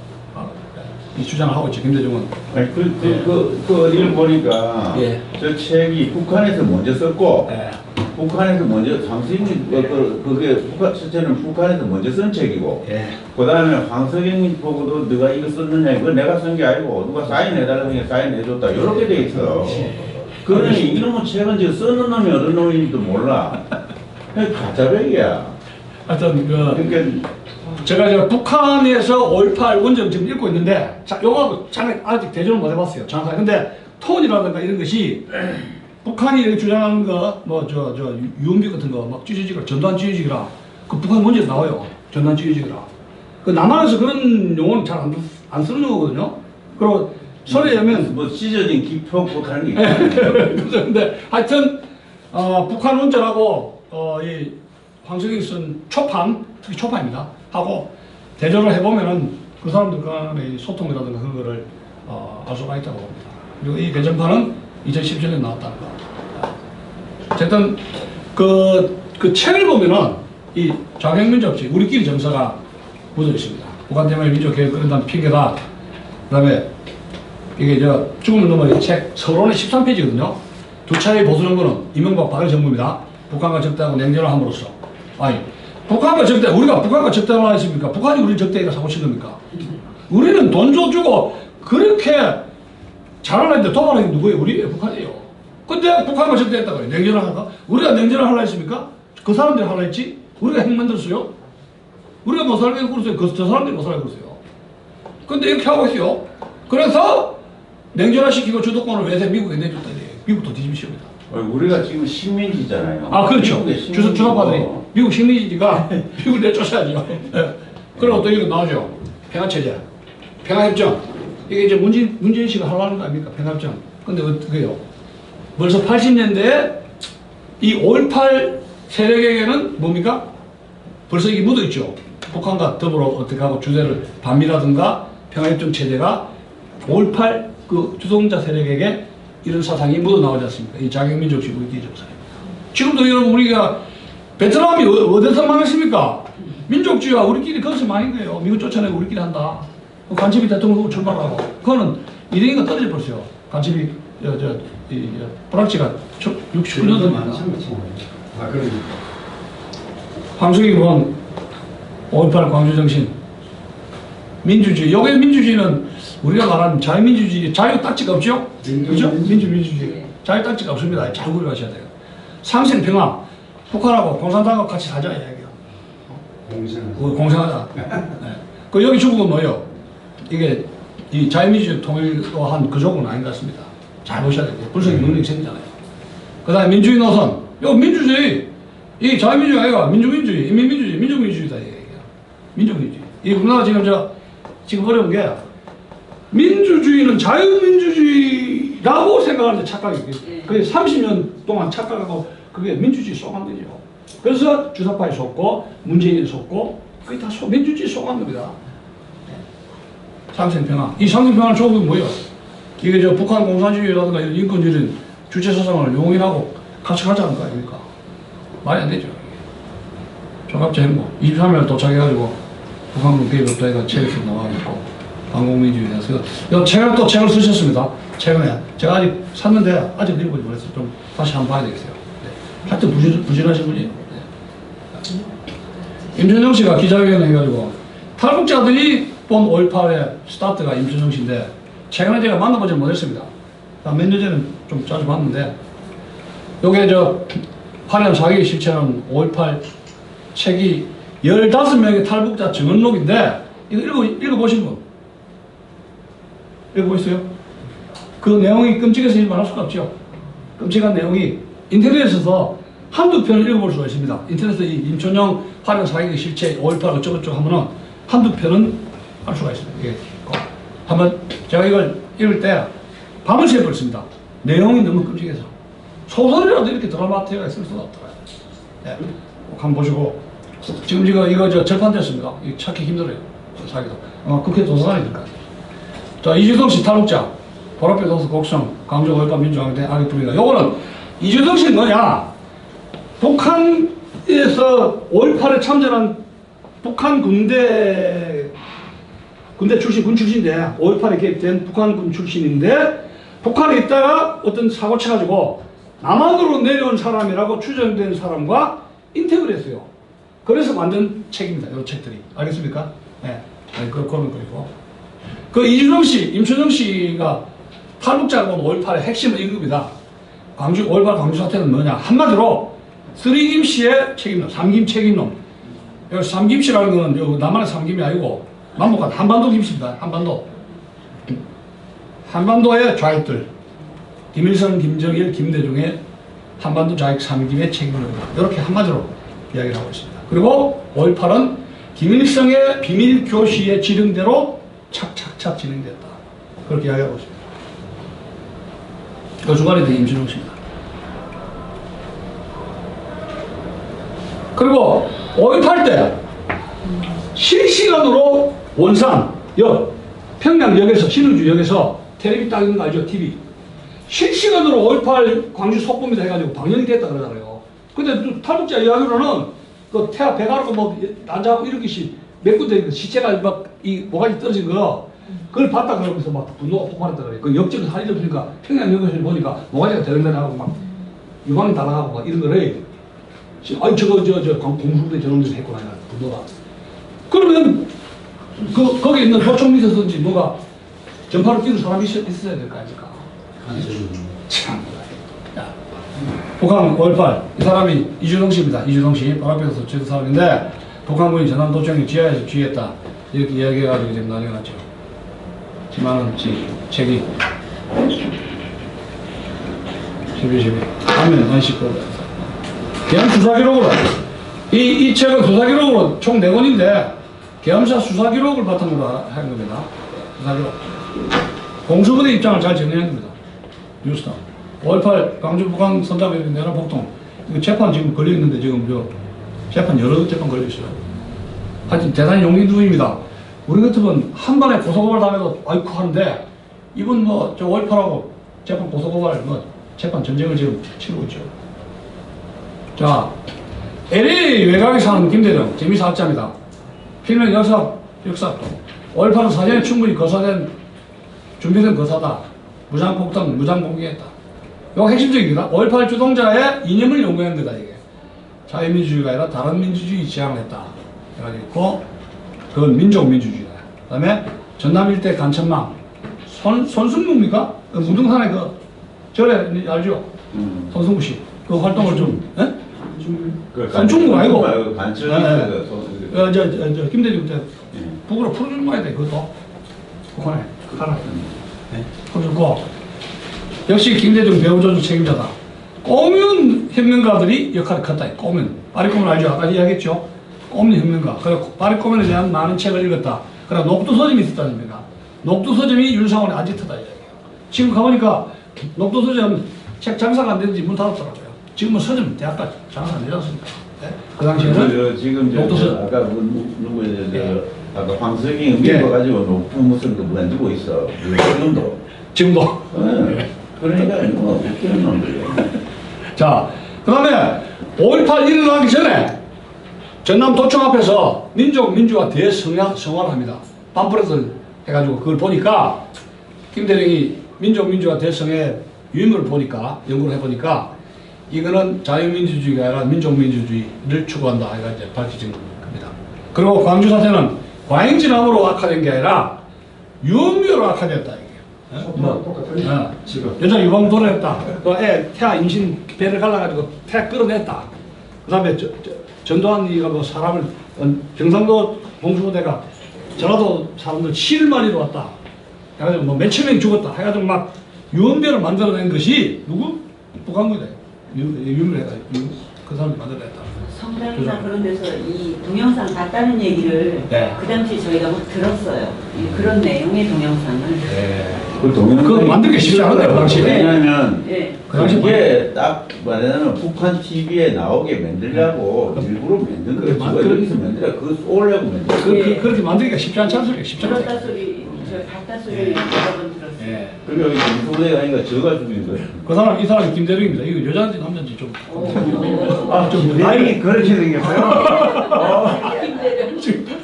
[SPEAKER 1] 이 주장을 하고 있죠. 김대중은.
[SPEAKER 2] 아니 그 어디를 보니까
[SPEAKER 1] 예.
[SPEAKER 2] 저 책이 북한에서 먼저 썼고
[SPEAKER 1] 예.
[SPEAKER 2] 북한에서 먼저 황석영이 그게 첫째는 북한에서 먼저 쓴 책이고
[SPEAKER 1] 예.
[SPEAKER 2] 그 다음에 황석영이 보고도 누가 이거 썼느냐 이거 내가 쓴 게 아니고 누가 사인해달라고 하니까 사인해줬다 이렇게 돼 있어. 그러니 이놈의 책은 지금 쓰는 놈이 어떤 놈인지도 몰라. 그냥 가짜백이야.
[SPEAKER 1] 하여튼
[SPEAKER 2] 그러니까
[SPEAKER 1] 제가 북한에서 5.18 원점 지금 읽고 있는데, 자, 요거 아직 대전을 못 해봤어요. 정확하게. 근데 톤이라든가 이런 것이 북한이 이렇게 주장하는 거, 유언비 같은 거, 막 찢어지기라, 전두환 찢어지기라, 그 북한 문제에 나와요. 전두환 찢어지기라. 그 남한에서 그런 용어는 잘 안 쓰는 용어거든요. 그리고 소리에 하면
[SPEAKER 2] 뭐 찢어진 기표 못하는 게 있잖아요.
[SPEAKER 1] 근데 하여튼 북한 원전하고 이 황석영이 쓴 초판, 특히 초판입니다. 하고 대조를 해보면은 그 사람들 간의 소통이라든가 그거를 알 수가 있다고 봅니다. 그리고 이 개정판은 2017년에 나왔다는 거. 어쨌든 그 책을 보면은 이 좌경민족주의, 우리끼리 정서가 묻어 있습니다. 북한 때문에 민족 개혁 그런다는 핑계다. 그다음에 이게 죽음을 넘어 책 서론의 13페이지거든요. 두 차례 보수 정부는 이명박 박근혜 정부입니다. 북한과 적대하고 냉전을 함으로써. 아니, 북한과 적대, 우리가 북한과 적대를 하겠습니까? 북한이 우리 적대가 사고 친 겁니까? 우리는 돈 줘주고 그렇게 잘하려는데 도발하는 게 누구예요? 우리 북한이에요. 근데 북한과 적대했다고 해요. 냉전을 할까? 우리가 냉전을 하려 했습니까? 그 사람들이 하려 했지? 우리가 핵 만들었어요? 우리가 못 살게 그랬어요? 저 사람들이 못 살게 그랬어요? 근데 이렇게 하고 있어요. 그래서 냉전화 시키고 주도권을 외세 미국에 내줬다 이래요. 미국도 뒤집으십니다.
[SPEAKER 2] 우리가 지금 식민지잖아요.
[SPEAKER 1] 아, 그렇죠.
[SPEAKER 2] 미국의 식민지고.
[SPEAKER 1] 주도파들이 미국 식민지가 미국을 내쫓아야죠. 네. 그리고 또 이거 나오죠. 평화체제, 평화협정. 이게 이제 문재인 씨가 하려는 거 아닙니까? 평화협정. 근데 어떻게요? 벌써 80년대에 이 5.18 세력에게는 뭡니까? 벌써 이게 묻어있죠. 북한과 더불어 어떻게 하고 주제를 반미라든가 평화협정 체제가 5.18 그 주동자 세력에게 이런 사상이 묻어나오지 않습니까? 이 자객민족주의 우리끼리 정서입니다. 지금도 여러분 우리가 베트남이 어디서 망했습니까? 민족주의가 우리끼리 거기서 망한 거예요. 미국 쫓아내고 우리끼리 한다. 간첩이 대통령 출발하고. 그거는 이등이가 떨어져 버렸어요. 간첩이 브락치가 69년도입니다.
[SPEAKER 5] 아, 그러니.
[SPEAKER 1] 황석영 의원 5.18 광주정신 민주주의. 요게 민주주의는 우리가 말하는 자유민주주의, 자유 딱지가 없죠? 그죠? 민주주의. 자유단체가 없습니다. 잘 구별하셔야 돼요. 상생평화, 북한하고 공산당하고 같이 살자 이야기요. 공생하자. 네. 그 여기 중국은 뭐예요? 이게 이 자유민주 통일로 한 그족은 아닌 것 같습니다. 잘 보셔야 돼요. 불성이 능력이 생기잖아요. 그 다음에 민주주의 노선. 이거 민주주의. 이 자유민주주의가 아니라 민주민주주의, 인민민주주의, 민족민주주의다. 이게. 민족민주주의. 이 우리나라 지금 어려운 게 민주주의는 자유민주주의라고 생각하는데 착각이에요. 그게 30년 동안 착각하고 그게 민주주의 속한 거죠. 그래서 주사파에 속고 문재인에 속고 그게 다 민주주의 속한 겁니다. 상생평화. 이 상생평화는 조국이 뭐예요? 이게 저 북한 공산주의라든가 이런 인권주의는 주체사상을 용인하고 같이 가자는 거 아닙니까? 말이 안 되죠. 종합제 행복. 23일 도착해가지고 북한군 개입 없다 해가 책에서 나와있고 반공민주주의에 대해서 이거 최근에 또 책을 쓰셨습니다. 최근에 제가 아직 샀는데 아직 읽어보지 못했어요. 좀 다시 한번 봐야 되겠어요. 네. 하여튼 부진하신 분이에요. 네. 임준영 씨가 기자회견을 해가지고 탈북자들이 본 5.18의 스타트가 임준영 씨인데 최근에 제가 만나보지 못했습니다. 몇 년 전에 좀 자주 봤는데 요게 저 8년 4기 실체는 5.18 책이 15명의 탈북자 증언록인데 이거 읽어보신 분? 읽어보셨어요? 그 내용이 끔찍해서 말할 수가 없죠. 끔찍한 내용이 인터넷에서 한두 편을 읽어볼 수가 있습니다. 인터넷에 이 임천영 8년 4기 실체 5.18 어쩌고저쩌고 하면은 한두 편은 알 수가 있습니다. 이게 한번 제가 이걸 읽을 때 밤을 새버렸습니다. 내용이 너무 끔찍해서 소설이라도 이렇게 드라마틱하게 쓸 수가 없더라고요. 네. 꼭 한번 보시고 지금 이거 저 절판됐습니다. 이거 찾기 힘들어요. 사기도. 국회 도서관에 들까요. 자, 이주동 씨 탈북자 보랏빛 도서 곡성 강조 5.18 민주화운동 악의 뿌리가 요거는 이주동 씨는 뭐냐? 북한에서 5.18에 참전한 북한 군대 출신, 군 출신인데 5.18에 개입된 북한군 출신인데 북한에 있다가 어떤 사고 쳐가지고 남한으로 내려온 사람이라고 추정된 사람과 인터뷰를 했어요. 그래서 만든 책입니다. 이 책들이. 알겠습니까? 네. 그런 거이고. 그 이준영 씨, 임춘영 씨가 탈북자고 5.18의 핵심은 이겁니다. 5.18 광주 사태는 뭐냐? 한마디로 쓰리김 씨의 책임론, 삼김 책임론. 여기 삼김 씨라는 건 여기 남한의 삼김이 아니고 남북한 한반도 김씨입니다. 한반도. 한반도의 좌익들. 김일성, 김정일, 김대중의 한반도 좌익 삼김의 책임론입니다. 이렇게 한마디로 이야기를 하고 있습니다. 그리고 5.18은 김일성의 비밀 교시의 지령대로 착착착 진행됐다. 그렇게 이야기하고 있습니다. 그 주관에 대해 임준영 씨입니다. 그리고 5.18 때 실시간으로 원산역, 평양역에서, 신의주역에서 텔레비 딱 있는 거 알죠? TV. 실시간으로 5.18 광주 속보입니다 해가지고 방영이 됐다 그러잖아요. 근데 탈북자 이야기로는 그 태아 배가르고 뭐 난자하고 이런 것이 몇 군데 시체가 막 이 모가지 떨어진 거 그걸 봤다 그러면서 막 분노가 폭발했다 그래요. 그 역적을 살이 없으니까 평양역에서 보니까 모가지가 대령대령하고 막 유광이 날아가고 막 이런 거를 아니 저거 공수부대 저놈들이 했구나 분노가. 그러면 거기 있는 도청 밑에서든지 뭐가 전파를 띄는 사람이 있어야 될 거 아닙니까? 참. 북한 5.18 이 사람이 이주동 씨입니다. 이주동 씨 바로 앞에서 지은 사람인데 북한군이 전남도청이 지하에서 쥐했다 이렇게 이야기해가지고 지금 난리가 났죠. 지만은 책이 12 하면 안식고 계엄 수사기록으로 이 책은 수사기록으로 총 4권인데 계엄사 수사기록을 바탕으로 한 겁니다. 수사기록 공수부대 입장을 잘 정리한 겁니다. 뉴스타 5.18 광주 북한 선답에 내란 폭동 이거 재판 지금 걸려 있는데 지금 재판 여러 재판 걸려 있어요. 하여튼 대단히 용기 두입니다. 우리 같으면 한 번에 고소고발 당해도 아이쿠 하는데 이분 뭐 저 5.18하고 재판 고소고발 뭐 재판 전쟁을 지금 치르고 있죠. 자, LA 외곽에 사는 김대중 재미사학자입니다. 필명 역사도 5.18은 사전에 충분히 준비된 거사다. 무장폭탄, 무장공개했다. 이거 핵심적입니다. 5.18 주동자의 이념을 연구한 거다, 이게. 자유민주주의가 아니라 다른 민주주의 지향을 했다. 해가지고, 그건 민족민주주의다. 그 다음에 전남 일대 간천망. 손승묵입니까? 무등산에 전에 알죠? 손승구 씨. 그 활동을 좀, 예?
[SPEAKER 2] 그
[SPEAKER 1] 간충구 아니고.
[SPEAKER 2] 간첩이
[SPEAKER 1] 네.
[SPEAKER 2] 있어서
[SPEAKER 1] 저 김대중 때 북으로 풀어주는 거야 돼, 그것도. 북한에. 가라. 네. 풀어주고. 역시 김대중 배후조주 책임자다. 꼬면 혁명가들이 역할이 컸다. 꼬면. 파리꼬면 알죠? 아까 이야기했죠? 꼬면 혁명가. 그리고 파리꼬면에 대한 많은 책을 읽었다. 그리고 녹두 서점이 있었다는 겁니다. 녹두 서점이 윤상원의 아지트다. 이야기예요. 지금 가보니까 녹두 서점 책 장사가 안 되는지 문 닫았더라고요. 지금은 서점 대학까지 장사 안 되지 않습니까? 네? 그 당시에는
[SPEAKER 2] 지금
[SPEAKER 1] 녹두 서점.
[SPEAKER 2] 아까 누구예요?
[SPEAKER 1] 예.
[SPEAKER 2] 아까 황석이
[SPEAKER 1] 예.
[SPEAKER 2] 의미가 가지고 높은 무슨 그 만들고 있어. 지금도.
[SPEAKER 1] 지금도.
[SPEAKER 2] 네. 그러니까 뭐 웃기는 놈들이에요.
[SPEAKER 1] 자, 그 다음에 5.18 일어나기 전에 전남 도청 앞에서 민족민주화 대성화를 합니다. 팜플렛을 해가지고 그걸 보니까 김대중이 민족민주화 대성의 유인물을 보니까 연구를 해보니까 이거는 자유민주주의가 아니라 민족민주주의를 추구한다 해가 이제 밝혀진 겁니다. 그리고 광주 사태는 과잉진압으로 악화된 게 아니라 유언비어로 악화됐다 이게.
[SPEAKER 5] 지금
[SPEAKER 1] 여자 유방 도래했다. 그 애 태아 임신 배를 갈라가지고 태아 끌어냈다. 그 다음에 전두환이가 뭐 사람을 경상도 봉수부대가 전라도 사람들 7만이로 왔다. 해가지고 뭐 몇천 명이 죽었다. 해가지고 막 유언비어를 만들어낸 것이 누구? 북한군이다. 유명해가지고 그 사람이 만들어냈다.
[SPEAKER 4] 성당이나 그런 데서 이 동영상 봤다는 얘기를
[SPEAKER 1] 네.
[SPEAKER 4] 그 당시 저희가 뭐 들었어요. 그런 내용의 동영상을.
[SPEAKER 2] 그 동영상
[SPEAKER 1] 그거 만들기 쉽지 않았네요, 그 당시에.
[SPEAKER 2] 왜냐면
[SPEAKER 4] 예.
[SPEAKER 1] 그 당시
[SPEAKER 2] 그게 딱 말하자면 북한 TV에 나오게 만들려고 일부러 만든 거예요. 여기서 만들어 그거 쏘려고 만들어.
[SPEAKER 1] 그렇게 만들기가 쉽지 않지 않습니까? 쉽지 않다.
[SPEAKER 4] 들었다 소리, 저 봤다 소리 여러 번 들었어요.
[SPEAKER 1] 예.
[SPEAKER 2] 그리고 여기 공소대가 아니라 저가 죽인 거예요.
[SPEAKER 1] 그 사람, 이 사람이 김대중입니다. 이거 여자인지 남자인지 좀. 좀
[SPEAKER 5] 나이 그렇게 생겼어요?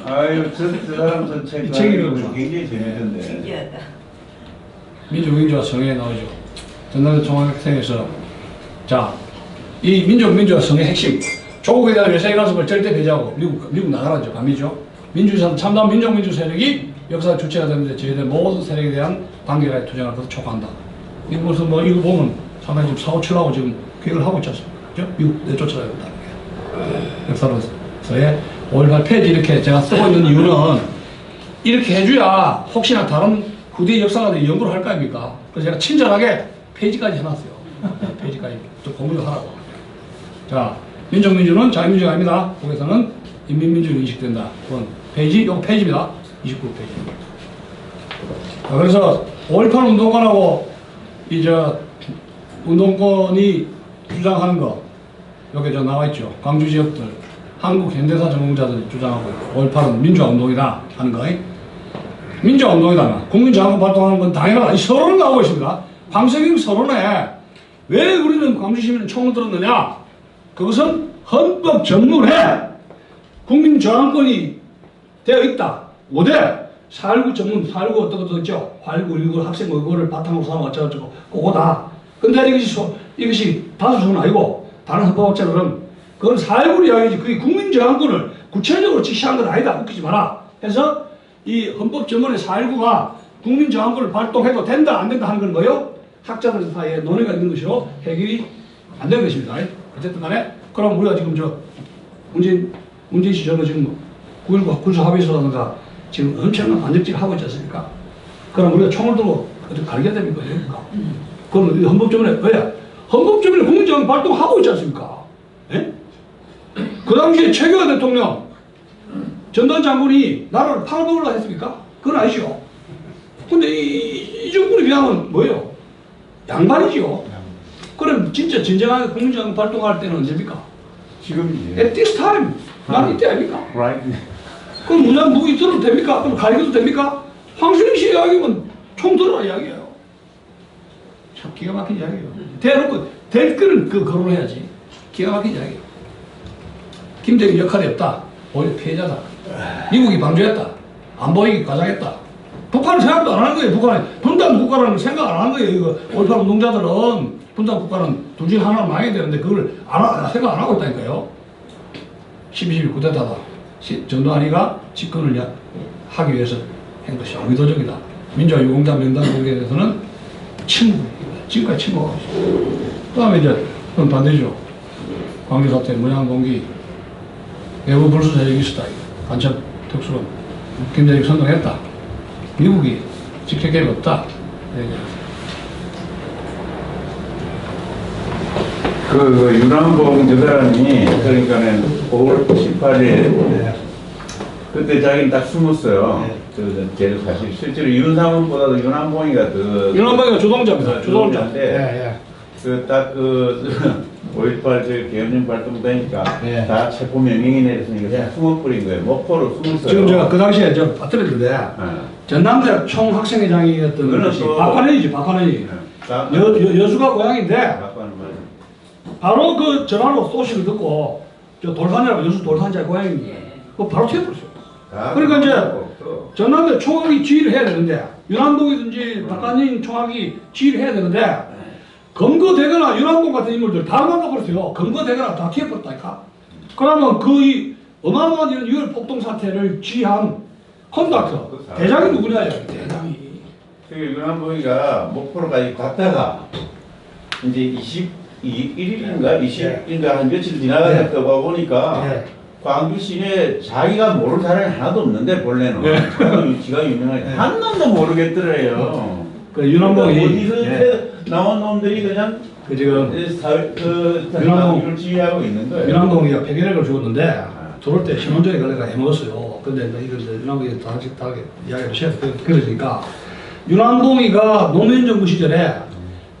[SPEAKER 2] 아유, 저 사람 전체가
[SPEAKER 1] 이 책이 그렇구나.
[SPEAKER 2] 굉장히 재밌던데.
[SPEAKER 4] 신기하다.
[SPEAKER 1] 민족민주화 성에 나오죠. 전남대 총학생에서 자, 이 민족민주화 성의 핵심 조국에 대한 외세의 가슴을 절대 배제하고 미국 나가라죠. 감이죠. 민주주의 참담 민족민주 세력이 역사 주체가 되는데 저희들 모든 세력에 대한 단결에 투쟁할 것을 촉구한다. 이거 무슨 뭐 이거 보면 상당히 지금 사고 치려고 지금 계획을 하고 있지 않습니까? 그죠? 미국 내쫓아야 된다. 역사로서의 5.18 폐지 이렇게 제가 쓰고 있는 이유는 이렇게 해줘야 혹시나 다른 후대 역사가들이 연구를 할 거 아닙니까? 그래서 제가 친절하게 페이지까지 해놨어요. 페이지까지 좀 공부를 하라고. 자, 민족민주는 자유민주가 아닙니다. 거기서는 인민민주로 인식된다. 그건 페이지, 요거 페이지입니다. 29페이지. 그래서 5.18 운동권하고 운동권이 주장하는 거 여기 저 나와 있죠. 광주 지역들 한국 현대사 전공자들이 주장하고 있고 5.18은 민주화 운동이다 하는 거. 민주화 운동이다. 국민저항권 발동하는 건 당연하다. 이 서론을 나오고 있습니다. 황석영 서론에 왜 우리는 광주 시민은 총을 들었느냐? 그것은 헌법 전문에 국민저항권이 되어 있다. 5대 4.19 전문, 4.19 어떻게 있죠? 8.19, 19 학생 그거를 바탕으로 삼아 어쩌고저쩌고 그거다. 근데 이것이 다수는 아니고 다른 헌법학자들은 그건 4.19를 이야기지 그게 국민저항권을 구체적으로 지시한 건 아니다. 웃기지 마라. 해서 이 헌법 전문의 4.19가 국민저항권을 발동해도 된다 안 된다 하는 건 뭐예요? 학자들 사이에 논의가 있는 것이로 해결이 안 되는 것입니다. 어쨌든 간에 그럼 우리가 지금 문재인 씨 저는 지금 9.19 군사합의서라든가 지금 엄청난 안정질을 하고 있지 않습니까? 그럼 우리가 총을 들고 어떻게 갈겨야 됩니까? 그럼 헌법조문에 왜? 헌법조문에 국민저항 발동하고 있지 않습니까? 예? 그 당시에 최경환 대통령 전두환 장군이 나라를 팔아먹으려고 했습니까? 그건 아니죠. 근데 이 정부의 비하면 뭐예요? 양반이죠. 그럼 진짜 진정하게 국민저항 발동할 때는 언제입니까?
[SPEAKER 5] 지금
[SPEAKER 1] At this time. 난 이때 아닙니까?
[SPEAKER 5] right.
[SPEAKER 1] 그럼 문장 무기 들어도 됩니까? 그럼 갈겨도 됩니까? 황순영 씨 이야기면 총 들어라 이야기예요. 참 기가 막힌 이야기예요. 대놓고 될 거는 그 거론해야지. 기가 막힌 이야기예요. 김대중 역할이 없다. 오히려 피해자다. 미국이 방조했다. 안 보이게 과장했다. 북한은 생각도 안 하는 거예요. 북한은 분단 국가라는 걸 생각 안 하는 거예요. 이거 5.18 운동자들은 분단 국가는 둘 중에 하나를 망해야 되는데 그걸 생각 안 하고 있다니까요. 12.12 쿠데타다. 전두환이가 집권을 하기 위해서 한 것이 의도적이다. 민주화 유공자 명단 공개에 대해서는 지금까지 침묵하고 있어요. 그 다음에 이제 그건 반대죠. 광주 사태, 문양 동기, 외부 불수 세력이 있었다. 간첩 특수는 김대중 선동했다. 미국이 직접 개입 없다.
[SPEAKER 2] 그 윤한봉 저 사람이 그러니까는 5월 18일 그때 자기는 딱 숨었어요. 걔도 사실 실제로 윤상훈보다도 윤한봉이가 더
[SPEAKER 1] 윤한봉이가 주동자입니다.
[SPEAKER 2] 주동자인데 그딱그 5.18 저 계엄령 발동되니까
[SPEAKER 1] 예.
[SPEAKER 2] 다 체포 명령이 내렸으니까 숨어버린 거예요. 목포로 숨었어요.
[SPEAKER 1] 지금 제가 그 당시에 저 빠뜨렸는데 전남대 총학생회장이었던
[SPEAKER 2] 그거는
[SPEAKER 1] 것이
[SPEAKER 2] 또-
[SPEAKER 1] 박환현이지, 박환현이. 여수가 고향인데 바로 그 전화로 소식을 듣고 저 돌산이라고 여수 돌산자 고향입니다. 그 바로 튀어버렸어요. 그러니까 이제 전남대 총학이 지휘를 해야 되는데 윤한봉이든지 박한진 총학이 지휘를 해야 되는데 검거되거나 윤한봉 같은 인물들 다 만나버렸어요. 검거되거나 다 튀어버렸다니까. 그러면 그 어마어마한 이런 유혈 폭동 사태를 지휘한 컨덕터 대장이 누구냐? 대장이.
[SPEAKER 2] 그 윤한봉이가 목포로까지 갔다가 이제 21일인가 20일인가 한 며칠 지나갔다 와 보니까 광주 시내에 자기가 모르는 사람이 하나도 없는데 본래는 지가 유명하게 한 놈도 모르겠더래요.
[SPEAKER 1] 그 윤한봉이
[SPEAKER 2] 어디서 나온 놈들이 그냥
[SPEAKER 1] 그 지금
[SPEAKER 2] 윤한봉을 지휘하고 있는 거예요.
[SPEAKER 1] 윤한봉이가 폐결핵을 죽었는데 들어올 때 신원적인 걸레가 해먹었어요. 근데 이거 윤한봉이 다 이야기를 해야 그러니까 윤한봉이가 노무현 정부 시절에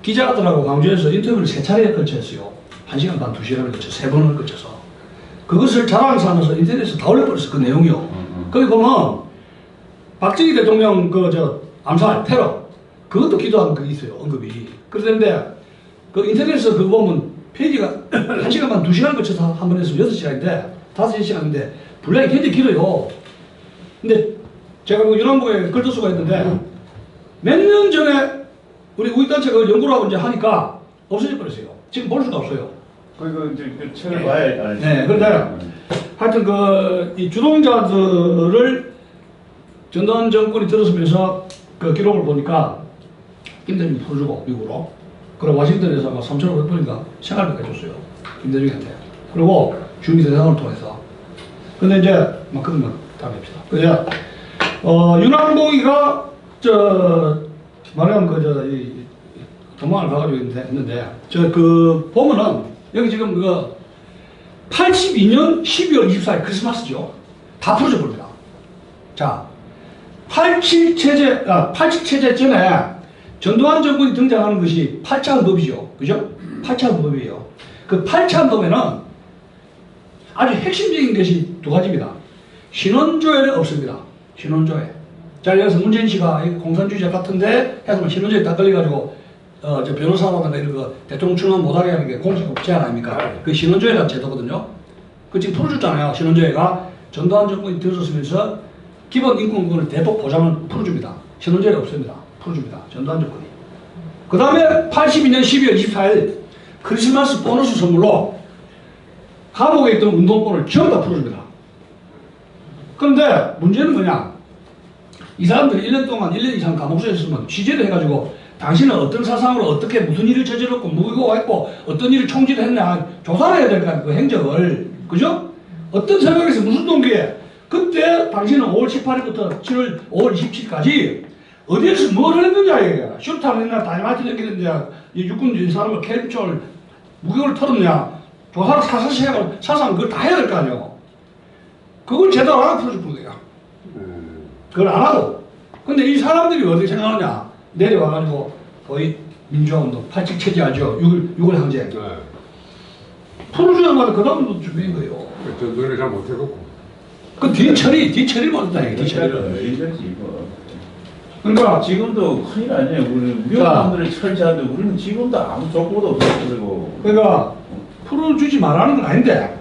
[SPEAKER 1] 기자들하고 광주에서 인터뷰를 3차례에 걸쳤어요. 1시간 반, 2시간을 걸쳐 3번을 걸쳐서 그것을 자랑 삼아서 인터넷에서 다 올려버렸어. 그 내용이요. 거기 보면 박정희 대통령 그 저 암살 테러 그것도 기도한 그 있어요. 언급이. 그런데 그 인터넷에서 그거 보면 페이지가 1시간 반, 2시간을 걸쳐서 한 번 했으면 6시간인데 5시간인데 분량이 굉장히 길어요. 근데 제가 그 윤한봉에 글도 수가 있는데 몇 년 전에 우리 우익단체가 연구를 하고 이제 하니까 없어져 버렸어요. 지금 볼 수가 없어요.
[SPEAKER 2] 그 이제 그 책을 봐야 알지.
[SPEAKER 1] 네, 그런데 하여튼 이 주동자들을 전두환 정권이 들어서면서 그 기록을 보니까 김대중이 풀어주고 미국으로 그리고 워싱턴에서 막 3,500번인가 생활비까지 줬어요. 김대중한테. 그리고 주미 대상을 통해서. 근데 이제 막 그건 다음에 합시다. 그래서 윤한봉이가 말하면 이 도망을 가가지고 있는데 그 보면은 여기 지금 그 82년 12월 24일 크리스마스죠. 다 풀어져 버립니다. 자, 87 체제 전에 전두환 정권이 등장하는 것이 8차 헌법이죠. 그죠? 8차 헌법이에요. 그 8차 헌법에는 아주 핵심적인 것이 2가지입니다. 신원조회는 없습니다. 신원조회. 자, 그래서 문재인 씨가 공산주의자 같은데 해서 신원조회 딱 걸려가지고 저 변호사라든가 이런 거 대통령 출마 못하게 하는 게 공식법 제한 아닙니까? 그 신원조회라는 제도거든요. 그 지금 풀어줬잖아요. 신원조회가 전두환 정권이 들어섰으면서 기본 인권권을 대폭 보장을 풀어줍니다. 신원조회가 없습니다. 풀어줍니다. 전두환 정권이. 그 다음에 82년 12월 24일 크리스마스 보너스 선물로 감옥에 있던 운동권을 전부 다 풀어줍니다. 그런데 문제는 뭐냐? 이 사람들이 1년 동안 1년 이상 감옥소에 있으면 취재를 해가지고 당신은 어떤 사상으로 어떻게 무슨 일을 저질렀고 무기고가 했고 어떤 일을 총질을 했냐 조사를 해야 될 거 아니에요. 그 행적을. 그죠? 어떤 생각에서 무슨 동기에 그때 당신은 5월 18일부터 5월 27일까지 어디에서 뭘 했느냐 이게 슈타를 했나 다이마이트 넘기는데 육군 사람을 캘립총을 무기를 털었냐 조사를 사사시 해가지고 사상 그걸 다 해야 될 거 아니에요. 그걸 제대로 안 하고 풀어줄 거예요. 그걸 안 하고. 근데 이 사람들이 어떻게 생각하느냐 내려와가지고 거의 민주화운동 87 체제 알죠? 6월 항쟁 풀어주자마자 그 다음부터 준비한 거예요.
[SPEAKER 5] 전도를 잘 못해갖고.
[SPEAKER 1] 그 뒤처리를 못했다니까 뒤처리를. 그러니까
[SPEAKER 2] 지금도 큰일 아니에요. 우리 미국분들이 철저한데 우리는 지금도 아무 족보도 없고.
[SPEAKER 1] 그러니까 풀어주지 말라는 건 아닌데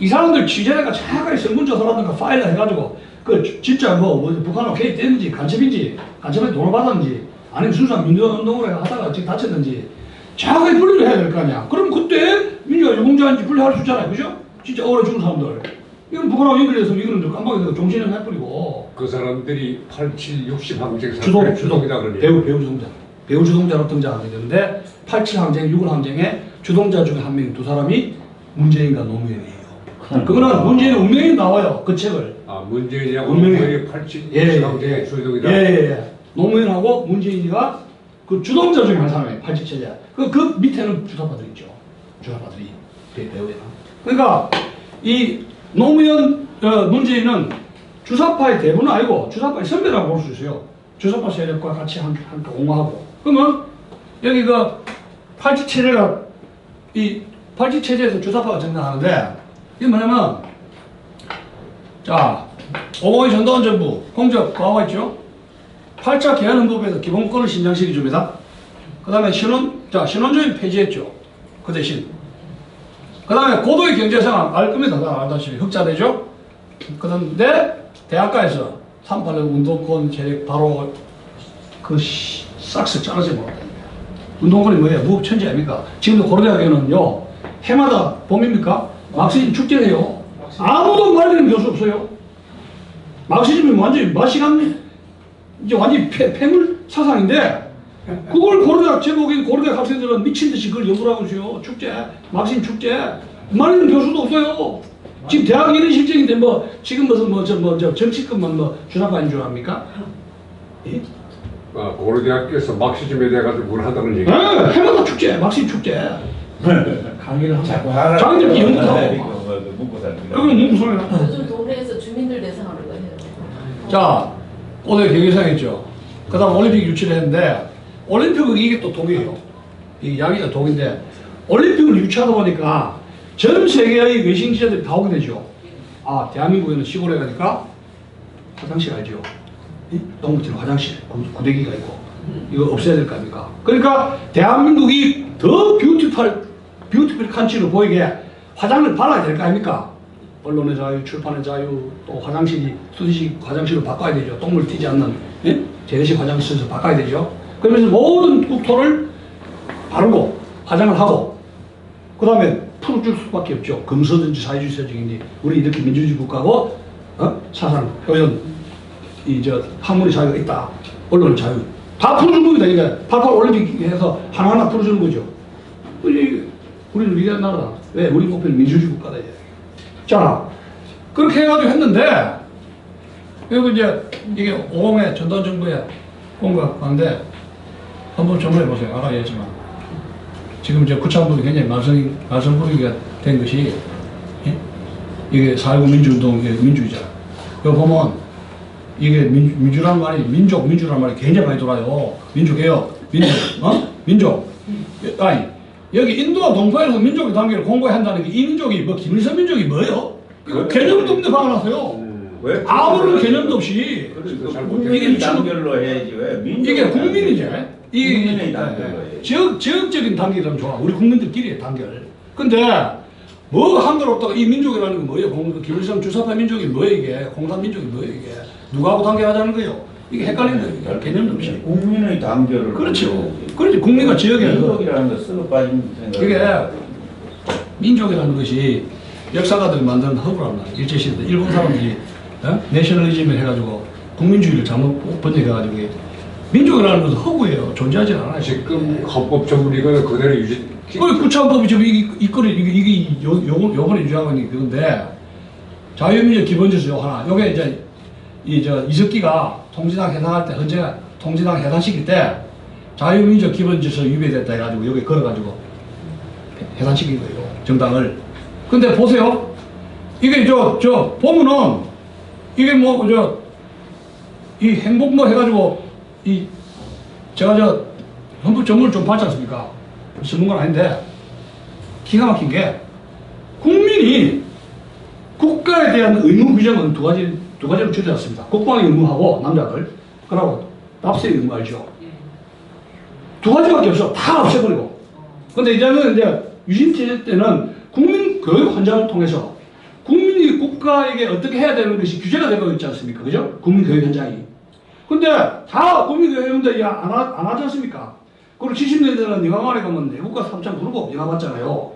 [SPEAKER 1] 이 사람들 취재가 정확하게 설문조사라든가 파일을 해가지고 그 진짜 뭐 북한으로 개입됐는지 간첩에 돈을 받았는지 아니면 순수한 민주화운동을 하다가 지금 다쳤는지 정확하게 분류를 해야 될 거 아니야. 그럼 그때 민주화 유공자인지 분류할 수 있잖아요. 그죠? 진짜 억울해 죽은 사람들. 이건 북한하고 연결해서 이거는 깜빡이 종신을 해버리고
[SPEAKER 5] 그 사람들이 87, 60 항쟁
[SPEAKER 1] 주동이다
[SPEAKER 5] 주동이다 그러니.
[SPEAKER 1] 배우 주동자. 배후 주동자로 등장하게 되는데 87 항쟁, 6월 항쟁에 주동자 중에 한 명, 두 사람이 문재인과 노무현이에요. 그거는 문재인의 운명이 나와요. 그 책을.
[SPEAKER 5] 아, 문재인이하고
[SPEAKER 1] 운명이-
[SPEAKER 5] 노무현이 87
[SPEAKER 1] 예,
[SPEAKER 5] 상대 주동이다.
[SPEAKER 1] 예. 노무현하고 문재인이가 그 주동자 중에 한 사람이에요. 87체제. 그 밑에는 주사파들이 있죠. 주사파들이. 배우에는. 그러니까 이 노무현, 문재인은 주사파의 대부는 아니고 주사파의 선배라고 볼 수 있어요. 주사파 세력과 같이 함께 옹호하고. 그러면 여기 그 87체제가 이 87체제에서 주사파가 등장하는데 이게 뭐냐면 자, 오공의 전두환 정부 공적 과거가 있죠. 8차 개헌헌법에서 기본권을 신장시켜 줍니다. 그 다음에 신원조인 폐지했죠. 그 대신. 그 다음에 고도의 경제상황 알 겁니다. 다 알다시피 흑자되죠. 그런데 대학가에서 386 운동권 세력 바로 그 싹스 짜르지 못합니다. 운동권이 뭐예요? 무법천지 아닙니까? 지금도 고려대학에는요 해마다 봄입니까? 막시즘 축제를 해요. 아무도 말리는 교수 없어요. 막시즘이 완전히 마시간 이제 완전히 폐물 사상인데 그걸 고려대학 제목인 고려대학 학생들은 미친듯이 그걸 연구를 하고 있어요. 축제, 막시즘 축제 말리는 교수도 없어요. 지금 대학 이런 실정인데 뭐 지금 무슨 저 정치권만 뭐 주사파인 줄 압니까? 예?
[SPEAKER 5] 아, 고려대학교에서 막시즘에 대해 가지고 뭘 한다는 얘기.
[SPEAKER 1] 네, 해마다 축제, 막시즘 축제 강의를 하고
[SPEAKER 2] 자꾸 하라.
[SPEAKER 1] 장님께 연구하고
[SPEAKER 2] 묻고 살니까.
[SPEAKER 1] 그건 무슨 소리야?
[SPEAKER 3] 요즘 동네에서 주민들 대상으로 해요.
[SPEAKER 1] 자, 고대 경기상했죠. 그 다음 올림픽 유치를 했는데, 올림픽은 이게 또 독이에요. 이 이야기가 독인데, 올림픽을 유치하다 보니까 전 세계의 외신 기자들이 다 오게 되죠. 아, 대한민국에는 시골에 가니까 화장실 알죠? 동부티는 화장실, 구대기가 있고, 이거 없애야 될 거 아닙니까? 그러니까 대한민국이 더 뷰티풀 칸치로 보이게 화장을 발라야 될 거 아닙니까? 언론의 자유, 출판의 자유, 또 화장실이 수시식 화장실로 바꿔야 되죠. 똥물 튀지 않는 예? 재래식 화장실에서 바꿔야 되죠. 그러면서 모든 국토를 바르고 화장을 하고 그 다음에 풀어줄 수밖에 없죠. 금서든지 사회주의적인지 우리 이렇게 민주주의 국가고 사상, 표현, 학문의 자유가 있다. 언론의 자유 다 풀어준 겁니다. 이게 88 올림픽에서 하나하나 풀어주는 거죠. 우리는 위대한 나라다. 왜? 우리 목표는 민주주의 국가다. 자, 그렇게 해가지고 했는데, 그리고 이제 이게 50의 전두환 정부의 공각하는데, 한번 점검해보세요. 알아야지만. 지금 이제 구창부가 굉장히 말썽부리기가 된 것이, 예? 이게 4.19 민주운동의 민주주의자. 이거 보면, 이게 민주란 말이, 민주란 말이 굉장히 많이 돌아요. 민주개혁, 민족. 아니, 여기 인도와 동포에서 민족의 단계를 공고히 한다는 게 이 민족이 뭐 김일성 민족이 뭐예요? 개념도 없는데 박아놨어요.
[SPEAKER 2] 왜?
[SPEAKER 1] 아무런 개념도 없이
[SPEAKER 2] 이게
[SPEAKER 1] 이게
[SPEAKER 2] 단결로 해야지 왜?
[SPEAKER 1] 이게 국민이지.
[SPEAKER 2] 국민의
[SPEAKER 1] 이게
[SPEAKER 2] 단결로 해야지.
[SPEAKER 1] 지역적인 단계라면 좋아. 우리 국민들끼리의 단결. 근데 뭐 한글없다가 이 민족이라는 게 뭐예요? 김일성 주사파 민족이 뭐예요 이게? 공산 민족이 뭐예요 이게? 누구하고 단결하자는 거예요? 이게 헷갈리는 거예요. 개념도 없이.
[SPEAKER 2] 국민의 단결을.
[SPEAKER 1] 그렇죠. 그렇지. 국민과 지역의
[SPEAKER 2] 민족이라는 거 썩어 빠진 생각.
[SPEAKER 1] 이게 민족이라는 것이 역사가들이 만든 허브란 말이에요. 일제시대 일본 사람들이 내셔널리즘을 해가지고 국민주의를 잘못 번역해가지고 민족이라는 것은 허구예요. 존재하지 않아요.
[SPEAKER 5] 지금 헌법 전문이거는 그대로 유지.
[SPEAKER 1] 구창법이 지금 이게 요번에 유지하고 있는 그건데 자유민족 기본질서 하나. 요게 이제 이석기가 통진당 해산할 때 헌재가 통진당 해산시킬 때 자유민족 기본질서 위배됐다 해가지고 여기 걸어가지고 해산시킨 거예요. 정당을. 근데 보세요. 이게 보면은 이게 이 행복 해가지고 제가 헌법 전문을 좀 봤지 않습니까? 전문가는 아닌데 기가 막힌 게 국민이 국가에 대한 의무 규정은 두 가지로 줄여놨습니다. 국방의 의무하고 남자들 그리고 납세의 의무 알죠? 두 가지밖에 없어. 다 없애버리고. 근데 이제는 유신 체제 때는 국민 교육 현장을 통해서 국민이 국가에게 어떻게 해야 되는 것이 규제가 되고 있지 않습니까? 그죠? 국민 교육 현장이. 근데 다 국민 교육 현장이 안 하지 않습니까? 그리고 70년대는 영화관에 가면 내국가 3장 부르고 영화 봤잖아요.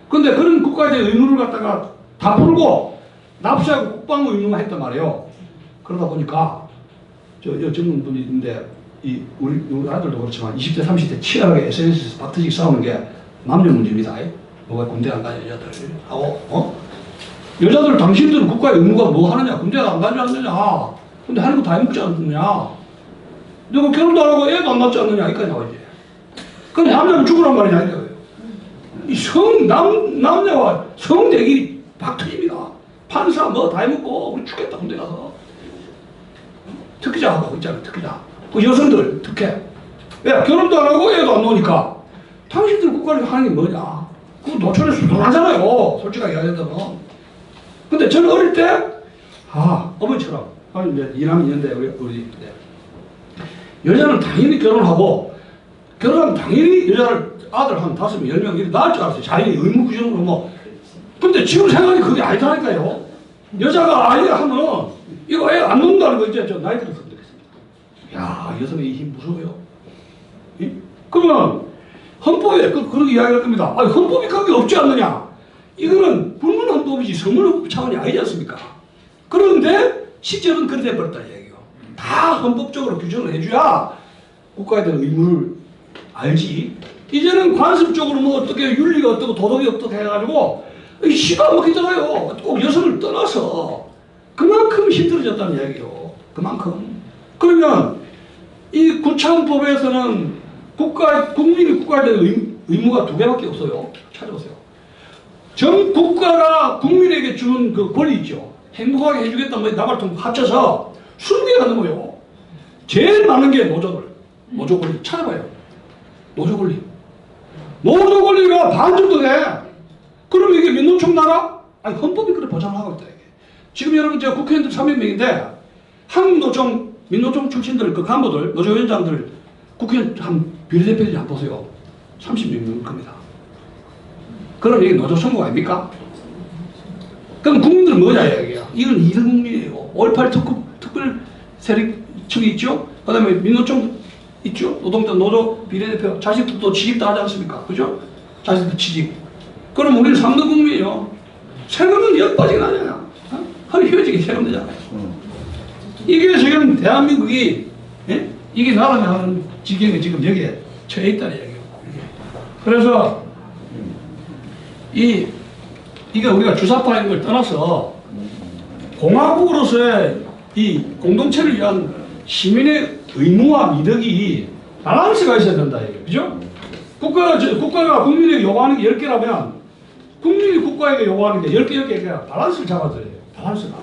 [SPEAKER 1] 근데 그런 국가에 대한 의무를 갖다가 다 풀고 납세하고 국방 의무만 했단 말이에요. 그러다 보니까 젊은 분이 있는데 우리 아들도 그렇지만 20대 30대 치열하게 SNS에서 박터지게 싸우는 게 남녀 문제입니다. 뭐가 군대 안 가냐 여자들 하고 여자들 당신들은 국가의 의무가 뭐 하느냐 군대 안 가지 않느냐 근데 하는 거 다 해먹지 않느냐 너가 결혼도 안 하고 애도 안 낳지 않느냐 여기까지 나오지. 그럼 남자는 죽으란 말이냐 이거예요. 이 남자와 성대기 박터집니다. 판사 뭐 다 해먹고 우리 죽겠다 군대 가서 특기자 하고 있잖아요. 특기자 그 여성들 특혜 왜 결혼도 안 하고 애도 안 놓으니까 당신들 국가를 하는 게 뭐냐 그거 노천에서 놀아잖아요. 솔직하게 이야기하자면. 근데 저는 어릴 때 어머니처럼 이제 이남 있는데 우리 여자는 당연히 결혼하고 결혼하면 당연히 여자를 아들 한 5명 10명 이렇게 낳을 줄 알았어요. 자연히 의무 규정으로 뭐. 근데 지금 생각이 그게 아니다니까요. 여자가 아이 하면 이거 애 안 놓는다는 거 이제 저 나이 들어서 느꼈습니다. 야 여성의 이 힘 무서워요. 그러면 헌법에 그렇게 이야기할 겁니다. 아니 헌법이 그게 없지 않느냐. 이거는 불문헌법이지 성문헌법 차원이 아니지 않습니까? 그런데 실제로는 그렇게 돼버렸다 이야기요. 다 헌법적으로 규정을 해줘야 국가에 대한 의무를 알지. 이제는 관습적으로 뭐 어떻게 윤리가 어떻고 도덕이 어떻게 해가지고 시가 먹히잖아요. 꼭 여성을 떠나서 그만큼 힘들어졌다는 이야기요. 그만큼. 그러면 이 구창법에서는 국민이 국가에 대한 의무가 2개밖에 없어요. 찾아보세요. 전 국가가 국민에게 주는 그 권리 있죠. 행복하게 해주겠다 뭐 나발통 합쳐서 20개가 넘어요. 제일 많은 게 노조 권리 찾아봐요. 노조 권리가 반 정도 돼. 그럼 이게 민노총 나라? 아니 헌법이 그래 보장을 하고 있다 이게. 지금 여러분 제가 국회의원들 300명인데 한국노총 민노총 출신들 그 간부들 노조위원장들 국회의원 한 비례대표들이 한 보세요. 30명 넘을 겁니다. 그럼 이게 노조 선거 아닙니까? 그럼 국민들은 뭐냐 이야기야. 이건 이등 국민이에요. 5.18 특별 세력층이 있죠. 그 다음에 민노총 있죠. 노동자 노조 비례대표 자식들도 취직도 하지 않습니까? 그죠? 자식들 취직. 그럼 우리는 3등 국민이에요. 세금은 엿빠지게 나잖아. 허리 휘어지게 세금 되잖아요. 이게 지금 대한민국이 이게 나라는 지경에 지금 여기에 처해 있다는 얘기예요. 그래서 이게 우리가 주사파인 걸 떠나서 공화국으로서의 이 공동체를 위한 시민의 의무와 미덕이 밸런스가 있어야 된다. 그죠? 국가가 국민에게 요구하는 게 10개라면 국민이 국가에게 요구하는 게 10개가 밸런스를 잡아줘야 돼요. 밸런스가.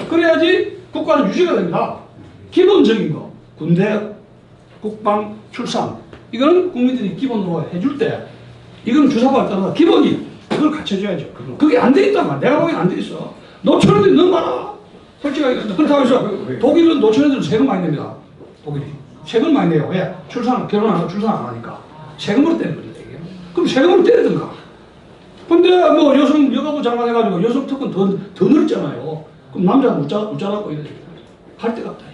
[SPEAKER 1] 그래야지 국가는 유지가 됩니다. 기본적인 거. 군대, 국방, 출산. 이거는 국민들이 기본으로 해줄 때 이건 주사파에 따라서 기본이 그걸 갖춰줘야죠. 그게 안 돼 있단 말이야. 내가 보기엔 안 돼 있어. 노처녀들이 너무 많아. 솔직하게. 그렇다고 해서 독일은 노처녀들은 세금 많이 냅니다. 독일이. 세금 많이 내요. 왜? 결혼 안 하고 출산 안 하니까. 세금으로 때리는 거죠. 그럼 세금으로 때리든가. 근데 뭐 여가부 장관해가지고 여성 특권 더 늘었잖아요. 그럼 남자는 웃자라고 이러죠. 할 데가 없다.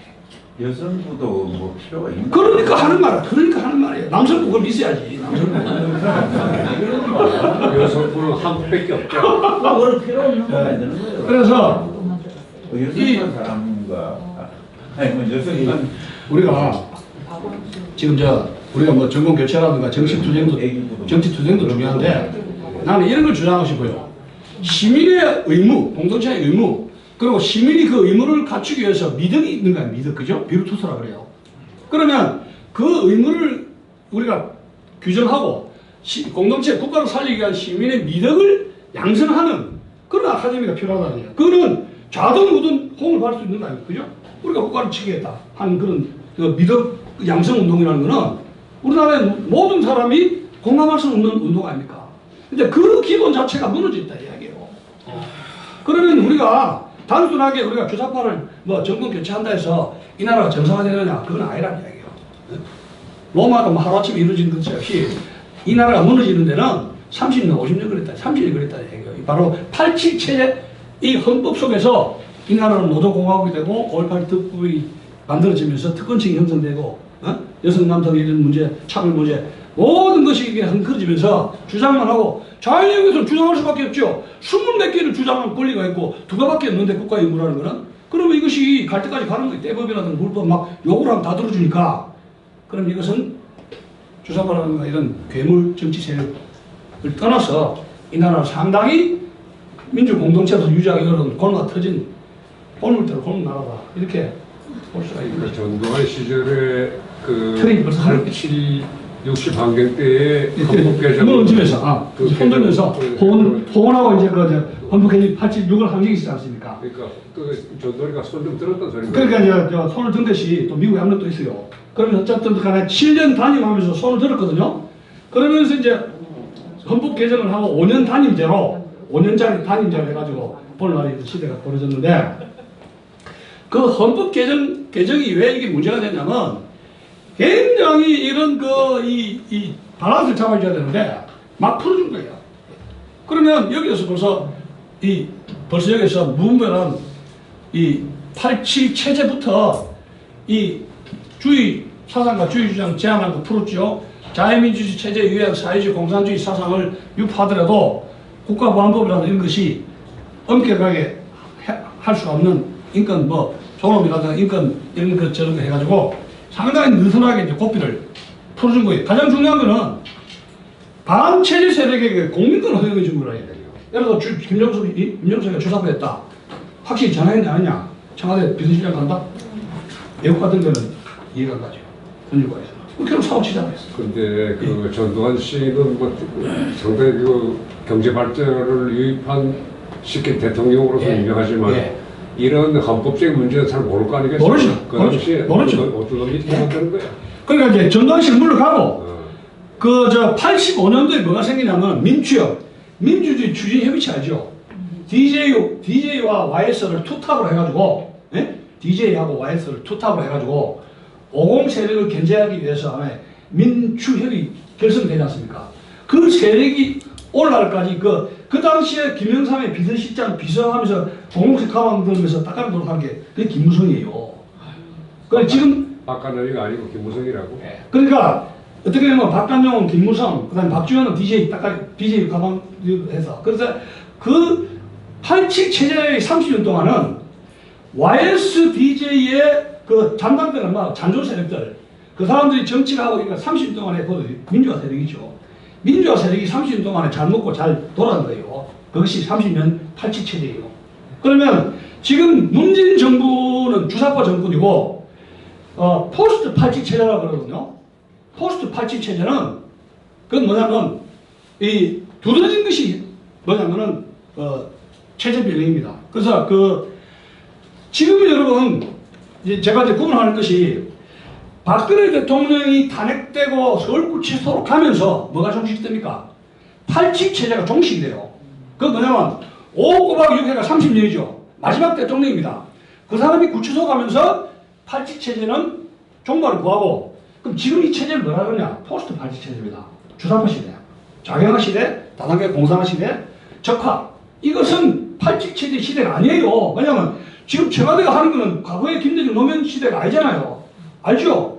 [SPEAKER 2] 여성부도 뭐 필요가 있나?
[SPEAKER 1] 그러니까 하는 말이에요. 남성부 그걸 있어야지.
[SPEAKER 5] 여성분은 한국밖에 없죠.
[SPEAKER 2] 그걸 필요 없는 거 만드는 거예요.
[SPEAKER 1] 그래서
[SPEAKER 2] 여성만 사람과 아니 뭐 여성만
[SPEAKER 1] 우리가 지금 우리가 뭐 정권 교체라든가 정치 투쟁도 중요한데 나는 이런 걸 주장하고 싶어요. 시민의 의무, 공동체의 의무, 그리고 시민이 그 의무를 갖추기 위해서 미덕이 있는 거야. 미덕, 그죠? 비루투스라 그래요. 그러면 그 의무를 우리가 규정하고 공동체, 국가를 살리기 위한 시민의 미덕을 양성하는 그런 아카데미가 필요하다는 거예요. 그거는 좌든 우든 공을 받을 수 있는 거 아닙니까? 그죠? 우리가 국가를 지키겠다 하는 그런 그 미덕 양성 운동이라는 거는 우리나라의 모든 사람이 공감할 수 없는 운동 아닙니까? 근데 그 기본 자체가 무너져 있다 이야기예요. 그러면 우리가 단순하게 우리가 주사파를 뭐 정권 교체한다 해서 이 나라가 정상화되느냐 그건 아니란 이야기예요. 로마가 뭐 하루아침에 이루어진 것이 없이 이 나라가 무너지는 데는 30년, 50년 걸렸다, 30년 걸렸다 이야기예요. 바로 87체제 이 헌법 속에서 이 나라는 노조공화국이 되고 5.18 특법이 만들어지면서 특권층이 형성되고 여성 남성 이런 문제, 차별 문제 모든 것이 이게 흔들어지면서 주장만 하고 자유에서 주장할 수밖에 없죠. 20몇 개를 주장할 권리가 있고 2개밖에 없는데 국가 의무라는 거는 그러면 이것이 갈 때까지 가는 거예요. 대법이라든가 물법 막 욕을 하면 다 들어주니까 그럼 이것은 주사파라든가 이런 괴물 정치 세력을 떠나서 이 나라는 상당히 민주 공동체에서 유지하기 어려운 골마 터진 골물대로 골문 나라다. 이렇게 볼 수가 있는
[SPEAKER 5] 그
[SPEAKER 1] 거죠.
[SPEAKER 5] 전두환 시절에 그
[SPEAKER 1] 틀이 벌써
[SPEAKER 5] 8, 7, 60 반경 때에 헌법 개정
[SPEAKER 1] 그걸 얹으면서
[SPEAKER 5] 그
[SPEAKER 1] 손들면서
[SPEAKER 5] 개정-
[SPEAKER 1] 호원하고 이제 그 헌법 개정 86을 한 적이 있지 않습니까?
[SPEAKER 5] 그러니까 그 전두환이가 손 좀 들었던 소리가
[SPEAKER 1] 그러니까 이제 저 손을 든 듯이 또 미국에 압력도 있어요. 그러면 어쨌든 간에 7년 단임하면서 손을 들었거든요. 그러면서 이제 헌법 개정을 하고 5년 단임제로 5년짜리 단임제로 해가지고 오늘날 시대가 벌어졌는데 그 헌법 개정이 왜 이게 문제가 되냐면 굉장히 이런 이 밸런스를 잡아줘야 되는데 막 풀어준 거예요. 그러면 여기서 벌써 여기서 무분별한 이 87 체제부터 이 주의 사상과 주의 주장 제한한 거 풀었죠. 자유민주주의 체제에 의한 사회주의 공산주의 사상을 유포하더라도 국가보안법이라는 이런 것이 엄격하게 할 수 없는 인권 존엄이라든가 인권 이런 것 저런 거 해가지고 상당히 느슨하게 이제 고삐를 풀어준 거예요. 가장 중요한 거는 반체제 세력에게 공민권 허용해 준 거라 해야 돼요. 예를 들어 김정석이가 주사파였다. 확실히 전화했냐 안 했냐? 청와대 비서실장 간다? 외국 같은 데는 이해가 안 가죠. 헌일과에서. 결국 사고 치자고 했어.
[SPEAKER 5] 근데 그 전두환 씨는 뭐 상당히 그 경제 발전을 유입한 시킨 대통령으로서
[SPEAKER 1] 예.
[SPEAKER 5] 유명하지만
[SPEAKER 1] 예.
[SPEAKER 5] 이런 헌법적인 문제는 잘 모를 거 아니겠어요?
[SPEAKER 1] 모르죠.
[SPEAKER 5] 그 당시에
[SPEAKER 1] 모르죠.
[SPEAKER 5] 어떤 놈이 잘못되는 거야?
[SPEAKER 1] 그러니까 이제 전두환 씨는 물러가고
[SPEAKER 5] 어.
[SPEAKER 1] 그 85년도에 뭐가 생기냐면 민주주의 추진협의체 알죠? DJ와 YS를 투탑으로 해가지고, 예? DJ하고 YS를 투탑으로 해가지고 50 세력을 견제하기 위해서 아마 민추협의 결성되지 않습니까? 그 세력이 오늘날까지 그 당시에 김영삼의 비서실장 비서하면서 공공색 가방 들면서 닦아내도록 한 게 그게 김무성이에요. 그래 지금
[SPEAKER 5] 박간영이가 아니고 김무성이라고?
[SPEAKER 1] 그러니까 어떻게 보면 박간용은 김무성, 그다음에 박주현은 DJ 가방 해서 그래서 그 87 체제의 30년 동안은 YS DJ의 그 잠당들은 잔존 세력들 그 사람들이 정치를 하고 그러니까 30년 동안에 그 민주화 세력이죠. 민주화 세력이 30년 동안에 잘 먹고 잘 돌아간 거예요. 그것이 30년 87 체제예요. 그러면 지금 문재인 정부는 주사파 정권이고 포스트 87 체제라고 그러거든요. 포스트 87 체제는 그건 뭐냐면 이 두드러진 것이 뭐냐면은 체제 변형입니다. 그래서 지금 여러분 이제 제가 이제 구분하는 것이 박근혜 대통령이 탄핵되고 서울구치소로 가면서 뭐가 종식됩니까? 87 체제가 종식이 돼요. 그건 뭐냐면 5 곱하기 6 해가 30년이죠. 마지막 대통령입니다. 그 사람이 구치소 가면서 87 체제는 종말을 구하고 그럼 지금 이 체제를 뭐라 그러냐? 포스트 87 체제입니다. 주사파 시대, 좌경화 시대, 다단계 공산화 시대, 적화. 이것은 87 체제 시대가 아니에요. 왜냐하면 지금 청와대가 하는 거는 과거의 김대중 노무현 시대가 아니잖아요. 알죠?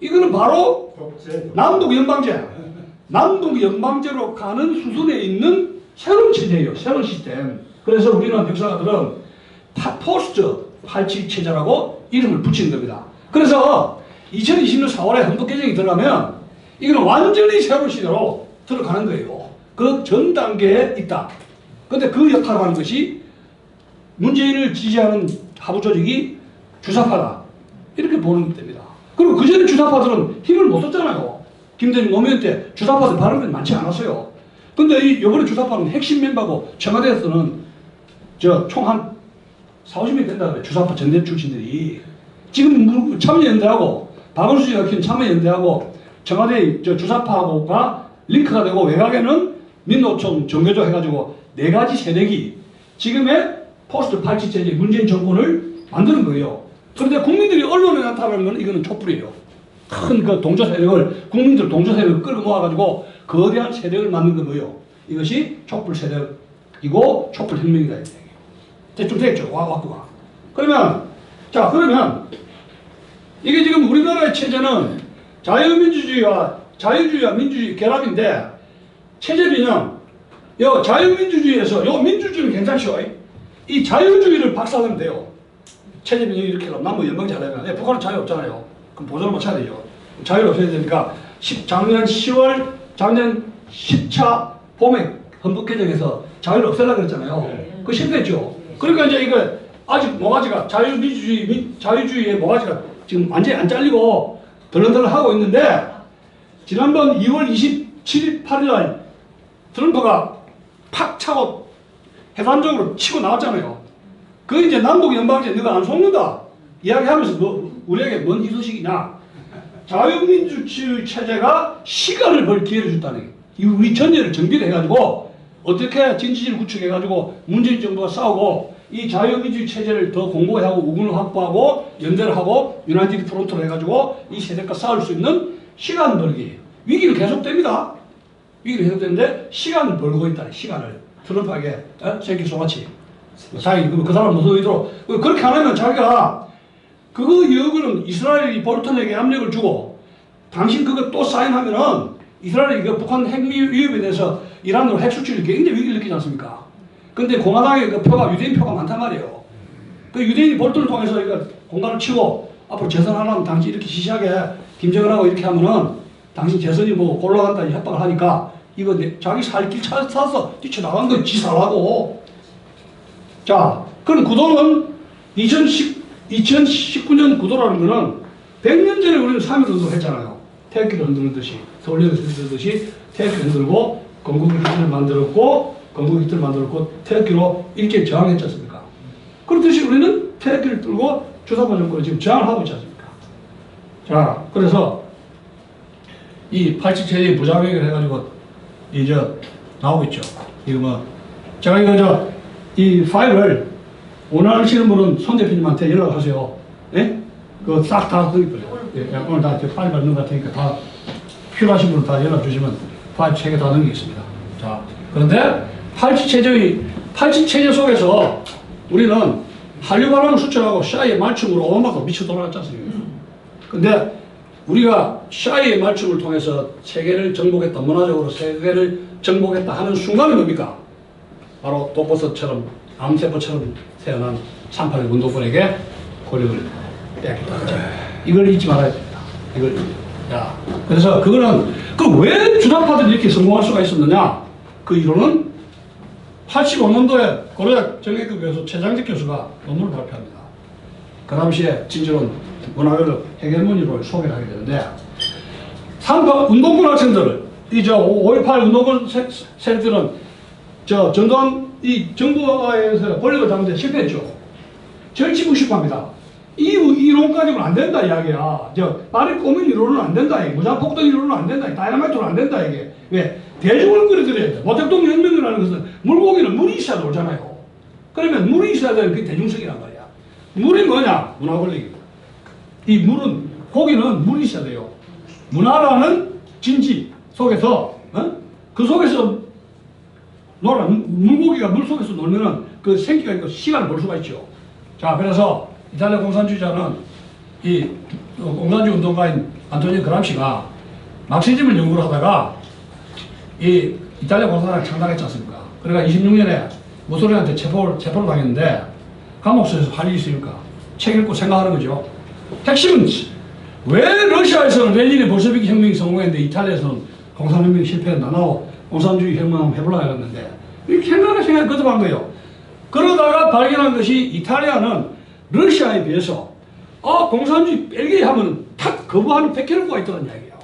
[SPEAKER 1] 이거는 바로 남북 연방제, 남북 연방제로 가는 수순에 있는 새로운 체제예요. 새로운 시스템. 그래서 우리는 역사가들은 포스트 87 체제라고 이름을 붙이는 겁니다. 그래서 2020년 4월에 헌법 개정이 들어가면 이거는 완전히 새로운 시대로 들어가는 거예요. 그 전 단계에 있다. 근데 그 역할을 하는 것이 문재인을 지지하는 하부 조직이 주사파다. 이렇게 보는 겁니다. 그리고 그전에 주사파들은 힘을 못 썼잖아요. 김대중 노무현 때 주사파들 발언이 많지 않았어요. 근데 이번에 주사파는 핵심 멤버고 청와대에서는 총 한 40명 된다 그래. 주사파 전대 출신들이. 지금 참여연대하고 박원순이가 키운 참여연대하고 청와대 주사파하고가 링크가 되고 외곽에는 민노총 정교조 해가지고 4가지 세력이 지금의 포스트 87 체제 문재인 정권을 만드는 거예요. 그런데 국민들이 언론에 나타나는 건 이거는 촛불이에요. 큰 그 동조 세력을 국민들 동조 세력을 끌고 모아가지고 거대한 세력을 만든 건 뭐예요? 이것이 촛불 세력이고 촛불 혁명이다. 대충 되겠죠? 와꾸가. 그러면 이게 지금 우리나라의 체제는 자유주의와 민주주의 결합인데 체제 변형. 자유민주주의에서 민주주의는 괜찮죠. 이 자유주의를 박살내면 돼요. 체제 변형이 이렇게 하면 남북 연방제 하려면 북한은 자유 없잖아요. 그럼 보조를 못 쳐야 되죠. 자유를 없애야 되니까 작년 10월 작년 10차 봄에 헌법 개정에서 자유를 없애려고 그랬잖아요. 그거 실패했죠. 그러니까 이제 이거 아직 모가지가 자유주의의 모가지가 지금 완전히 안 잘리고 덜렁덜렁 하고 있는데 지난번 2월 27일 8일 날 트럼프가 팍 차고 해산적으로 치고 나왔잖아요. 그 이제 남북 연방제 너가 안 속는다 이야기하면서 우리에게 뭔 희소식이냐. 자유민주주의 체제가 시간을 벌 기회를 줬다는 게 우리 전제를 정비를 해가지고 어떻게 진지를 구축해가지고 문재인 정부가 싸우고 이 자유민주주의 체제를 더 공고하고 우군을 확보하고 연대를 하고 유나이티드 프론트로 해가지고 이 세력과 싸울 수 있는 시간 벌기. 위기는 계속됩니다. 위기는 계속되는데 시간을 벌고 있다는 시간을 트럼프에게 새끼 소같이 자기 그 사람 무슨 의도로 그렇게 안 하면 자기가 그거 여부는 이스라엘이 볼턴에게 압력을 주고 당신 그거 또 사인하면은 이스라엘이 그 북한 핵 위협에 대해서 이란으로 핵 수출이 굉장히 위기를 느끼지 않습니까? 근데 공화당의 그 표가 유대인 표가 많단 말이에요. 그 유대인이 볼턴을 통해서 이거 공간을 치고 앞으로 재선하려면 당신 이렇게 시시하게 김정은하고 이렇게 하면은 당신 재선이 뭐 곤란한다 협박을 하니까 이거 자기 살 길 찾아서 뛰쳐나간 거 지사라고. 자, 그럼 구도는 2019년 구도라는 거는 100년 전에 우리는 3.1운동을 했잖아요. 태극기를 흔들듯이, 서울역에서 흔들듯이 태극기를 흔들고 건국 기틀을 만들었고 건국 기틀을 만들었고 태극기로 일제히 저항했지 않습니까? 그렇듯이 우리는 태극기를 들고 주사파 정권을 지금 저항을 하고 있지 않습니까? 자, 그래서 이 87체제의 부작용을 해가지고 이제 나오고 있죠. 이거 뭐 제가 이거 이 파일을 원하시는 분은 손 대표님한테 연락하세요. 예? 그거 싹 다 드릴게요. 예, 오늘 다 파일 받는 것 같으니까 다 필요하신 분은 다 연락 주시면 파일 3개 다 넘기겠습니다. 자, 그런데 87체제 속에서 우리는 한류 바람을 수출하고 샤이의 말춤으로 오만받고 미쳐 돌아갔지 않습니까? 근데 우리가 샤이의 말춤을 통해서 세계를 정복했다, 문화적으로 세계를 정복했다 하는 순간은 뭡니까? 바로 독버섯처럼 암세포처럼 태어난 3.8 운동권에게 권력을 뺏겼다. 이걸 잊지 말아야 됩니다. 이걸 야, 그래서 그거는 왜 주사파들이 이렇게 성공할 수가 있었느냐? 그 이론은 85년도에 고려대 정예급 교수 최장직 교수가 논문을 발표합니다. 그 당시에 진주는 문화를 해결문의로 소개를 하게 되는데 운동권 학생들을 이 5.18 운동권 세력들은 전두환 이 정부에서 권력을 잡는데 실패했죠. 절치부식합니다. 이 이론 가지고는 안 된다 이야기야. 말이 꼬민 이론은 안 된다. 무장폭동 이론은 안 된다. 다이너마이트는 안 된다 이게. 왜? 대중을 끌어들여야 돼. 모택동 혁명이라는 것은 물고기는 물이 있어야 놀잖아요. 그러면 물이 있어야 되는 게 대중성이란 말이야. 물이 뭐냐? 문화 권력입니다. 이 물은 고기는 물이 있어야 돼요. 문화라는 진지 속에서 그 속에서 물고기가 물 속에서 놀면은 그 생기가 있고 시간을 볼 수가 있죠. 자, 그래서 이탈리아 공산주의자는 이 공산주의 운동가인 안토니오 그람시가 막시즘을 연구를 하다가 이 이탈리아 공산당을 창당했지 않습니까? 그러니까 26년에 무솔리니한테 체포를 당했는데 감옥에서 할 일이 있으니까 책 읽고 생각하는 거죠. 핵심은 왜 러시아에서는 레닌의 볼셰비키 혁명이 성공했는데 이탈리아에서는 공산혁명이 실패했나? 나도 공산주의 혁명 한번 해보려고 했는데 이렇게 생각을 거듭한 거예요. 그러다가 발견한 것이 이탈리아는 러시아에 비해서 공산주의 뺄게 하면 탁 거부하는 백혈구가 있다는 이야기예요.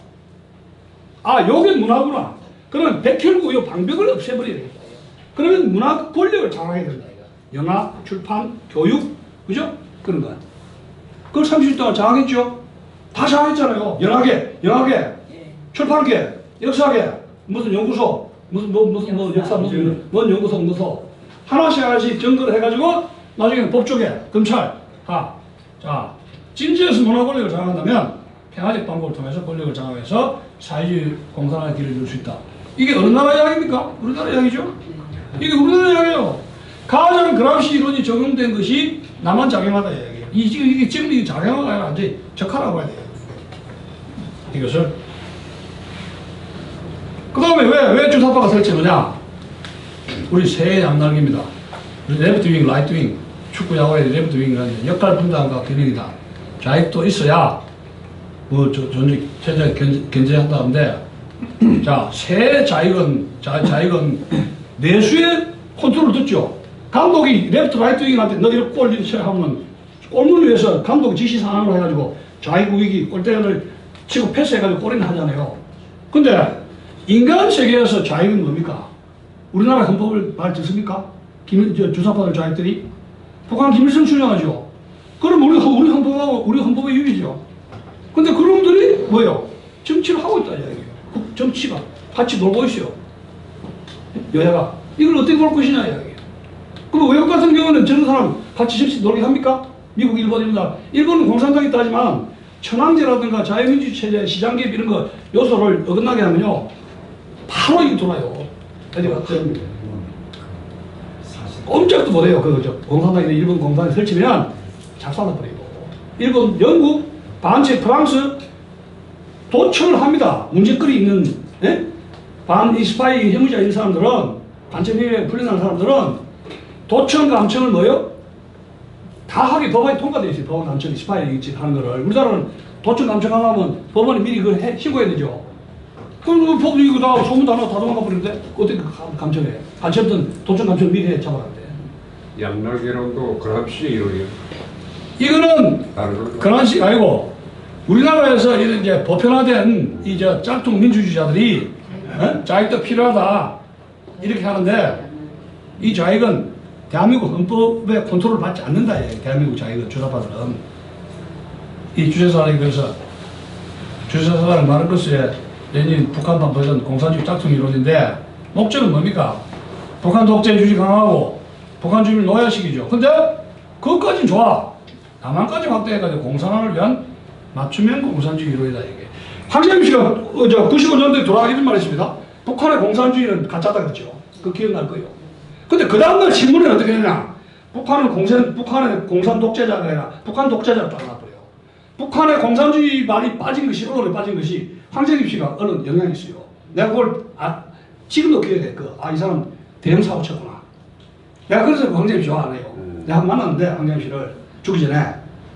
[SPEAKER 1] 요게 문화구나. 그러면 백혈구 요 방벽을 없애버려야 되겠다. 그러면 문화 권력을 장악해야 된다. 영화, 출판, 교육, 그죠? 그런 거. 그걸 30년 동안 장악했죠? 다 장악했잖아요. 영화계, 출판계, 역사계, 무슨 연구소, 무슨 역사, 뭔 연구소, 하나씩 점거를 해가지고 나중에는 법조계, 검찰, 자, 진지에서 문화 권력을 장악한다면 평화적 방법을 통해서 권력을 장악해서 사회주의 공산화의 길을 줄 수 있다. 이게 어느 나라 이야기입니까? 우리나라 이야기죠? 이게 우리나라 이야기예요. 가장 그람시 이론이 적용된 것이 나만 작용하다 이야기예요. 이게 지금 이게 작용하가 아니라 완전히 적하라고 해야 돼요. 이것을. 그 다음에 왜 주사파가 설치느냐? 우리 세 양날개입니다. 레프트 윙, 라이트 윙, 축구 야구의 레프트 윙이라는 역할 분담과 균형이다. 좌익도 있어야 전직 체제 견제한다는데, 자, 새 자익은 내수의 컨트롤을 듣죠. 감독이 레프트 라이트 윙한테 너 이렇게 골 하면 골문을 위해서 감독 지시 사항을 해가지고 자익 우익이 골대를 치고 패스해가지고 골이나 하잖아요. 근데 인간 세계에서 자익은 뭡니까? 우리나라 헌법을 말 듣습니까? 주사파들 자익들이 북한 김일성 추종하죠. 그럼 우리 헌법의 유기죠. 근데 그놈들이 뭐예요? 정치를 하고 있다 이야기예요. 정치가 같이 놀고 있어요. 여야가 이걸 어떻게 볼 것이냐 이야기예요. 그럼 외국 같은 경우는 저런 사람 같이 정치 놀게 합니까? 미국, 일본 이런 나. 일본은 공산당이 있다 하지만 천황제라든가 자유민주 체제, 시장 개입 이런 거 요소를 어긋나게 하면요 바로 이거 돌아요. 어디가 꼼짝도 못해요. 공산당이나 일본 공산당이 설치면 작살나 버리고. 일본, 영국, 반체, 프랑스 도청을 합니다. 문제거리 있는 반 스파이 혐의자 있는 사람들은 반체비에 풀려나는 사람들은 도청 감청을 뭐요? 다 하게 법안이 통과되어 있어요. 법안 감청이 스파이 하는 거를. 우리나라는 도청 감청하려면 법원에 미리 그걸 신고해야 되죠. 그럼 그 법 이거 다 소문 다 나고 다 도망가 버리는데 어떻게 감청해? 반체든 도청 감청 미리 해 잡아간대.
[SPEAKER 5] 양락이랑도 그람시 이론이에요.
[SPEAKER 1] 이거는 그란식 아니고 우리나라에서 이런 이제 보편화된 이제 짝퉁 민주주의자들이 자익도 필요하다 이렇게 하는데 이 자익은 대한민국 헌법의 컨트롤을 받지 않는다. 대한민국 자익은 주사파들은 이 주체사상에 그래서 주체사상을 마르크스의 레닌 북한판 버전 공산주의 짝퉁 이론인데 목적은 뭡니까? 북한 독재주의 강화하고 북한 주민을 노예시키죠. 근데 그것까지는 좋아. 남한까지 확대해가지고 공산화를 위한 맞춤형 공산주의 이론이다 이게. 황재민 씨가 95년도에 돌아가기 전 말했습니다. 북한의 공산주의는 가짜다 그랬죠. 그 기억날 거예요. 근데 그 다음날 신문에 어떻게 했냐? 북한의 공산 독재자가 아니라 북한 독재자로 잘라버려요. 북한의 공산주의 말이 빠진 것이 언론에 빠진 것이 황재민 씨가 언론 영향이 있어요. 내가 그걸 지금도 기억해. 이 사람 대형 사고 쳤구나. 내가 그래서 그 황재민 씨 좋아하네요. 내가 한번 만났는데 황재민 씨를 죽기 전에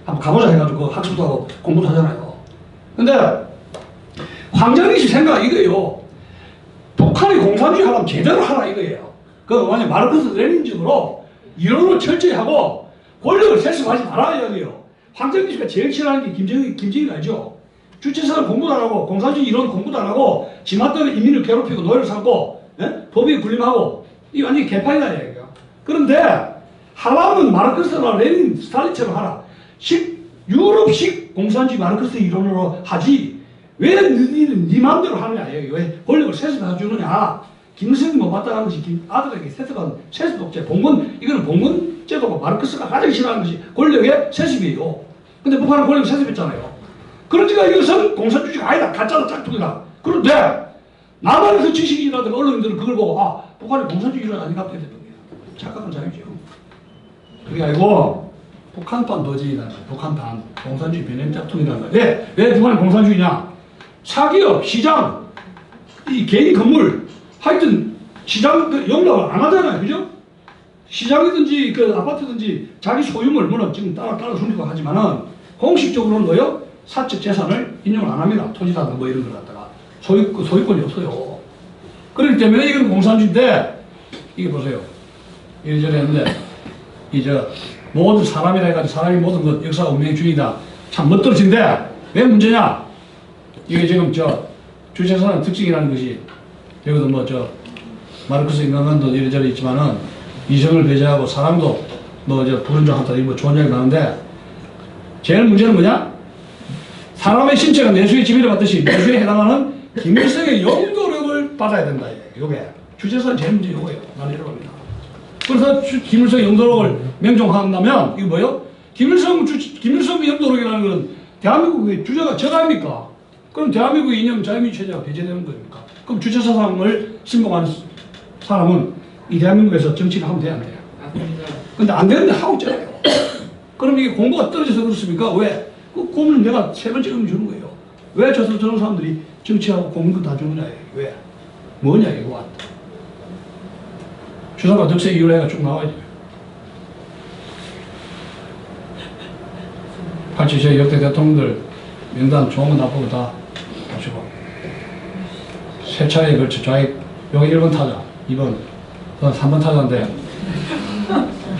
[SPEAKER 1] 한번 가보자 해가지고 학습도 하고 공부도 하잖아요. 근데 황재민 씨 생각 이거예요. 북한이 공산주의 하려면 제대로 하라 이거예요. 그 만약 마르크스 레닌적으로 이론을 철저히 하고 권력을 세습하지 말아야 이야기예요. 황재민 씨가 제일 싫어하는 게 김정일 알죠? 주체사상 공부도 안 하고 공산주의 이론 공부도 안 하고 지맛대로 인민을 괴롭히고 노예를 삼고 법에 군림하고 이 완전히 개판이다 이야기예요. 그런데 하라면 마르크스나 레닌, 스탈린처럼 하라. 유럽식 공산주의 마르크스 이론으로 하지 왜 너희는 네 마음대로 하느냐 이야기예요. 왜 권력을 세습해 주느냐. 김일성이 못 받아가는 것이 아들에게 세습한 세습 독재, 이거는 봉건 제도가 마르크스가 가장 싫어하는 것이 권력의 세습이에요. 근데 북한은 권력을 세습했잖아요. 그러니까 이것은 공산주의가 아니다. 가짜다, 짝퉁이다. 그런데 남한에서 지식인이라든가 언론인들은 그걸 보고 북한이 공산주의는 아닌가 보게 되는 거예요. 착각은 자유죠. 그게 아니고 북한판 도지이다. 북한판 공산주의 변형 짝퉁이라는 거예요. 왜 북한이 공산주의냐? 사기업, 시장, 이 개인 건물 하여튼 시장 용납을 안 하잖아요. 그죠? 시장이든지 아파트든지 자기 소유물 물론 지금 따라 숨기고 하지만은 공식적으로는 뭐요? 사적 재산을 인용을 안 합니다. 토지라든가 뭐 이런 걸 갖다가 소유권이 없어요. 그렇기 때문에 이건 공산주의인데 이게 보세요. 이래저래 했는데 모든 사람이라 해가지고 사람이 모든 것 역사 운명주의다. 참 멋들어진데 왜 문제냐? 이게 지금 주체사상 특징이라는 것이 여기도 마르크스 인간관도 이래저래 있지만은 이성을 배제하고 사람도 불운정하다 이런 좋은 이야기 나오는데 제일 문제는 뭐냐? 사람의 신체가 내수의 지배를 받듯이 내수에 해당하는 김일성의 영도력을 받아야 된다. 이게 주체사상 제일 문제 이거예요. 나는 이러고 합니다. 그래서 김일성의 영도력을 명종한다면 이거 뭐예요? 김일성의 영도력이라는 것은 대한민국의 주제가 제가 아닙니까? 그럼 대한민국의 이념 자유민주 체제가 배제되는 겁니까? 그럼 주체사상을 신봉하는 사람은 이 대한민국에서 정치를 하면 돼야 안 돼요? 근데 안 되는데 하고 있잖아요. 그럼 이게 공부가 떨어져서 그렇습니까? 왜? 그 공부는 내가 세 번째 의미 주는 거예요. 왜 저런 사람들이 정치하고 공부 다 주느냐? 왜? 뭐냐 이거 왔다. 주사가 덕세 이유로 해가 쭉 나와야죠. 87세 역대 대통령들 명단 좋은 거 나쁘고 다 보시고 세 차례에 걸쳐 좌익 여기 1번 타자 2번 3번 타자인데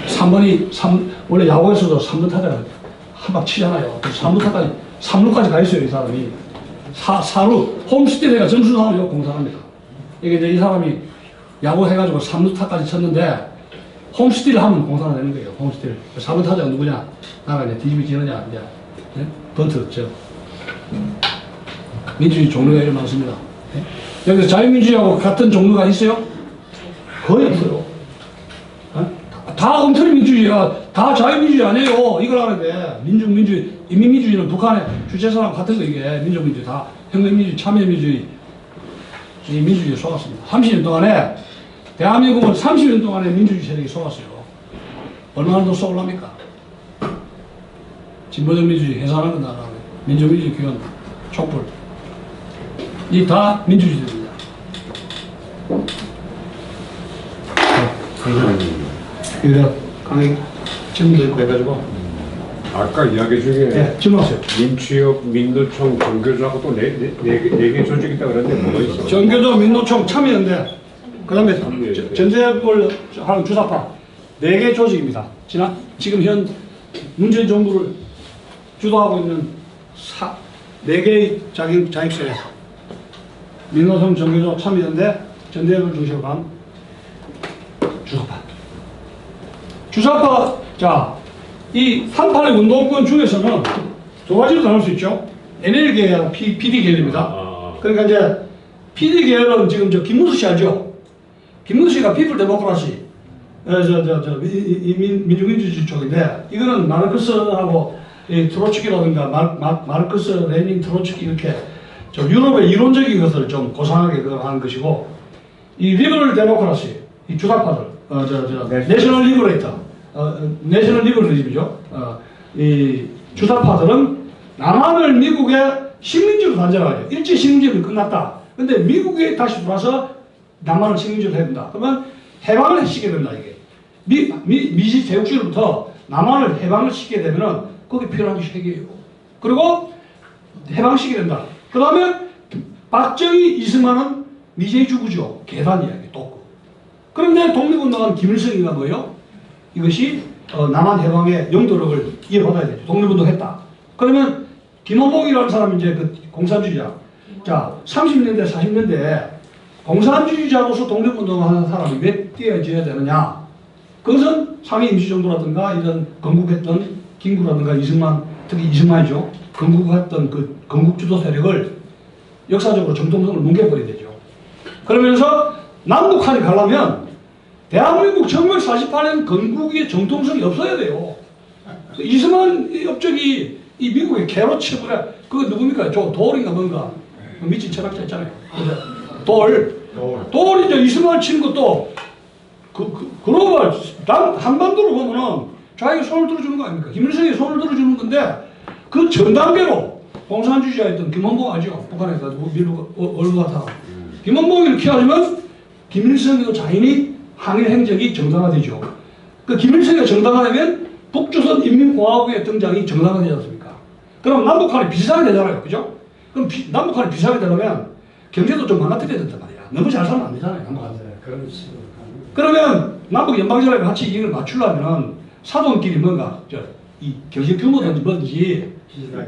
[SPEAKER 1] 3번이 원래 야구에서도 3번 타자가 한 방 치잖아요. 3루까지 가 있어요. 이 사람이 4루 홈스티드가 점수 나오죠. 공사합니다. 이게 이제 이 사람이 야구 해가지고 3루 타까지 쳤는데 홈스틸 하면 공사가 되는 거예요. 홈스틸. 4번 타자가 누구냐? 나가 이제 뒤집이 지느냐? 이제 네? 번트 저 민주주의 종류가 이렇게 많습니다. 네? 여기서 자유민주주의하고 같은 종류가 있어요? 거의 없어요. 네? 다 엉터리 민주주의야. 다 자유민주주의 아니에요. 이걸 알아야 돼. 민주주의, 인민민주주의는 북한의 주체사랑 같은 거 이게 민주민주주의 다 혁명민주주의, 참여민주주의 이 민주주의에 속았습니다. 30년 동안에 대한민국은 30년 동안에 민주주의 세력이 속았어요. 얼마나 더 속을랍니까? 진보적 민주주의 해산한 건 나라고 민주민주주의 기원 촛불 이 다 민주주의입니다. 이거 강의 질문도 있고 해가지고
[SPEAKER 5] 아까 이야기 중에
[SPEAKER 1] 네, 질문하세요.
[SPEAKER 5] 민취업, 민노총, 정교조하고 또 네 개 조직이 있다 그랬는데 뭐가 있어?
[SPEAKER 1] 정교조, 민노총, 참여연대, 그 다음에
[SPEAKER 5] 참여연대.
[SPEAKER 1] 전세벌 하는 주사파 4개 조직입니다. 지금 현 문재인 정부를 주도하고 있는 4개의 자익세력 민노총, 정교조, 참여연대, 전세벌 중심으로 한 주사파. 자, 이 38의 운동권 중에서는 두 가지로 나눌 수 있죠. NL 계열, PD 계열입니다. 그러니까 이제 PD 계열은 지금 저 김문수 씨 알죠? 김문수 씨가 피플 데모크라시, 민주민주주의 쪽인데 이거는 마르크스하고 트로츠키라든가 마르크스, 레닌, 트로츠키 이렇게 좀 유럽의 이론적인 것을 좀 고상하게 하는 것이고 이 리버럴 데모크라시, 이 주사파들, 내셔널 리버레이터. 내셔널 리버럴리즘이죠. 이 주사파들은 남한을 미국의 식민지로 단절하죠. 일제 식민지는 끝났다. 근데 미국에 다시 돌아서 남한을 식민지로 해야 된다. 그러면 해방을 시키게 된다 이게. 미시 제국주의로부터 남한을 해방을 시키게 되면은 거기 필요한 게 세 개예요. 그리고 해방시키게 된다. 그 다음에 박정희, 이승만은 미제의 주구죠. 계산 이야기 또. 그런데 독립운동한 김일성이가 뭐예요? 이것이 남한 해방의 영도력을 이어받아야 되죠. 독립운동했다. 그러면 김원봉이라는 사람이 이제 그 공산주의자. 자, 30년대, 40년대에 공산주의자로서 독립운동하는 사람이 왜 뛰어져야 되느냐? 그것은 상해 임시정부라든가 이런 건국했던 김구라든가 이승만, 특히 이승만이죠. 건국했던 그 건국주도 세력을 역사적으로 정통성을 뭉개버려야 되죠. 그러면서 남북한이 가려면 대한민국 1948년 건국의 정통성이 없어야 돼요. 이승만 업적이 이 미국의 개로 쳐버려. 그거 누굽니까? 저 돌인가 뭔가. 미친 철학자 있잖아요. 돌이 이제 이승만 치는 것도 그러고 한반도로 보면은 자기가 손을 들어주는 거 아닙니까? 김일성이 손을 들어주는 건데 그 전 단계로 공산주의자였던 김원봉 아죠? 북한에서 밀고 얼굴같아. 김원봉을 키워주면 김일성이도 자인이 항일 행적이 정당화되죠. 그 김일성이 정당화되면 북조선 인민공화국의 등장이 정당화되지 않습니까? 그럼 남북한이 비슷하게 되잖아요. 그죠? 그럼 남북한이 비슷하게 되려면 경제도 좀 망가뜨려야 된단 말이야. 너무 잘 살면 안 되잖아요. 남북한. 그러면 남북 연방제랑 같이 이걸 맞추려면 사돈끼리 뭔가 이 경제 규모든지 뭔지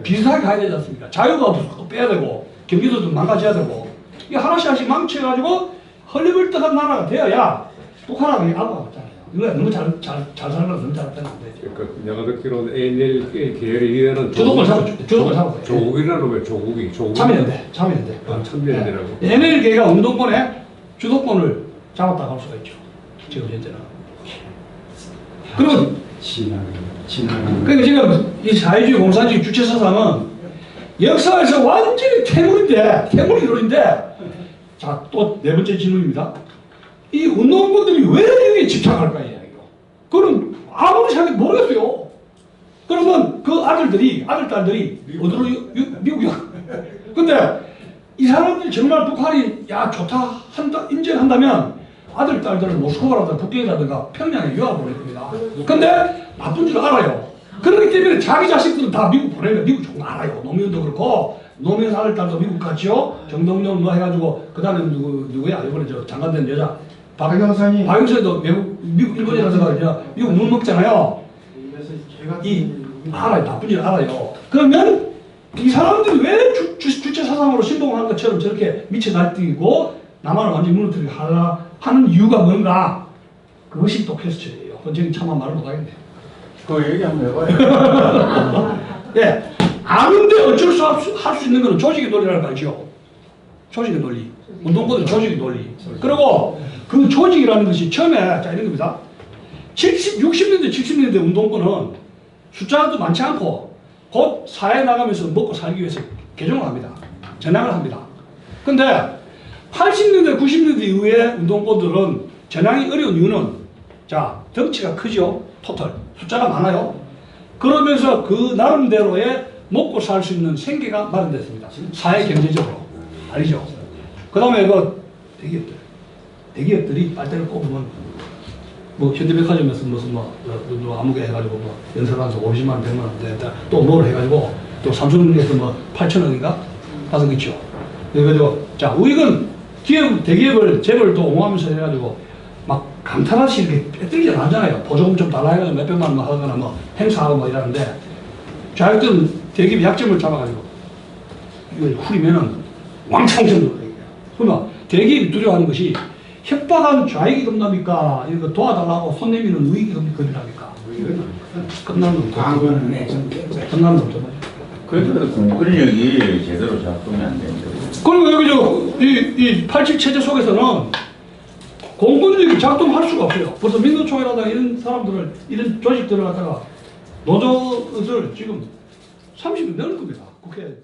[SPEAKER 1] 비슷하게 가야 되지 않습니까? 자유가 빼야 되고 경기도 좀 망가져야 되고 이게 하나씩 망쳐가지고 헐리벌떡한 나라가 되어야 북한하고 알고 왔잖아요. 이거 너무 잘 살면 너무 잘 되면 안 되죠.
[SPEAKER 5] 그러니까 내가 듣기로는 ANL 계열의 이해는
[SPEAKER 1] 주도권 잡고
[SPEAKER 5] 조국이라는 거예요. 조국이.
[SPEAKER 1] 참여연대.
[SPEAKER 5] 참여연대라고.
[SPEAKER 1] NL계가 운동권의 주도권을 잡았다고 할 수가 있죠. 지금 현재는. 그리고 그러니까 지금 이 사회주의 공산주의 주체 사상은 역사에서 완전히 태물 이론인데 자, 또 네 번째 질문입니다. 이 운동권들이 왜 여기에 집착할까 이야기요. 그럼 아무리 생각해도 모르겠어요. 그러면 그 아들, 딸들이 어디로 미국이요? 근데 이 사람들이 정말 북한이 좋다 인정한다면 아들, 딸들은 모스크바라든가 북경이라든가 평양에 유학을 보낼 겁니다. 근데 나쁜 줄 알아요. 그렇기 때문에 자기 자식들은 다 미국 보내니까 미국 정말 알아요. 노무현도 그렇고 노무현 아들딸도 미국 갔죠. 정동영 뭐 해가지고 그 다음에 누구야 이번에 저 장관된 여자
[SPEAKER 6] 박영선이
[SPEAKER 1] 박영선도 미국 일본에 가서 미국 못 먹잖아요. 이 알아요. 나쁜 일 알아요. 그러면 이 사람들이 왜 주체 사상으로 신봉하는 것처럼 저렇게 미쳐 날뛰고 남한을 완전히 무너뜨리게 하는 이유가 뭔가? 그것이 또 퀘스천이에요. 그건 저는 차마 말을 못하겠네요.
[SPEAKER 2] 그 얘기 한번 해봐요.
[SPEAKER 1] 예, 아는데 어쩔 수 할 수 있는 거는 조직의 논리라는 말이죠. 조직의 논리. 운동권은 조직의 논리. 그리고 그 조직이라는 것이 처음에 자 이런 겁니다. 60년대, 70년대 운동권은 숫자도 많지 않고 곧 사회에 나가면서 먹고 살기 위해서 개종을 합니다. 전향을 합니다. 근데 80년대, 90년대 이후에 운동권들은 전향이 어려운 이유는 자, 덩치가 크죠. 토탈. 숫자가 많아요. 그러면서 그 나름대로의 먹고 살 수 있는 생계가 마련됐습니다. 사회 경제적으로. 알죠? 그 다음에 그 대기업들이 빨대를 꼽으면 뭐 현대백화점에서 무슨 뭐 아무개 해가지고 뭐 연설하면서 50만 원, 100만 원 됐다. 또 뭘 해가지고 또 삼성에서 뭐 8천억인가? 받은 거 있죠. 그래가지고 자, 우익은 대기업을 재벌 또 옹호하면서 해가지고 막 감탄하시 이렇게 빼뜨리지 않잖아요. 보조금 좀 달라 해가지고 몇백만 원 하거나 뭐 행사하고 뭐 이러는데 자기들은 대기업 약점을 잡아가지고 이걸 후리면은 왕창 정도 얘기해요. 그러면 대기업이 두려워하는 것이 협박하는 좌익이 겁납니까? 이거 도와달라고 손 내미는 우익이 겁납니까? 끝나는 놈. 끝나는 놈.
[SPEAKER 2] 그래도 공권력이 제대로 작동이 안 된다.
[SPEAKER 1] 그리고 여기 이 87 체제 속에서는 공권력이 작동할 수가 없어요. 벌써 민노총이라든가 이런 사람들을, 이런 조직들을 갖다가 노조들 지금 30년 넘은 겁니다. 국회.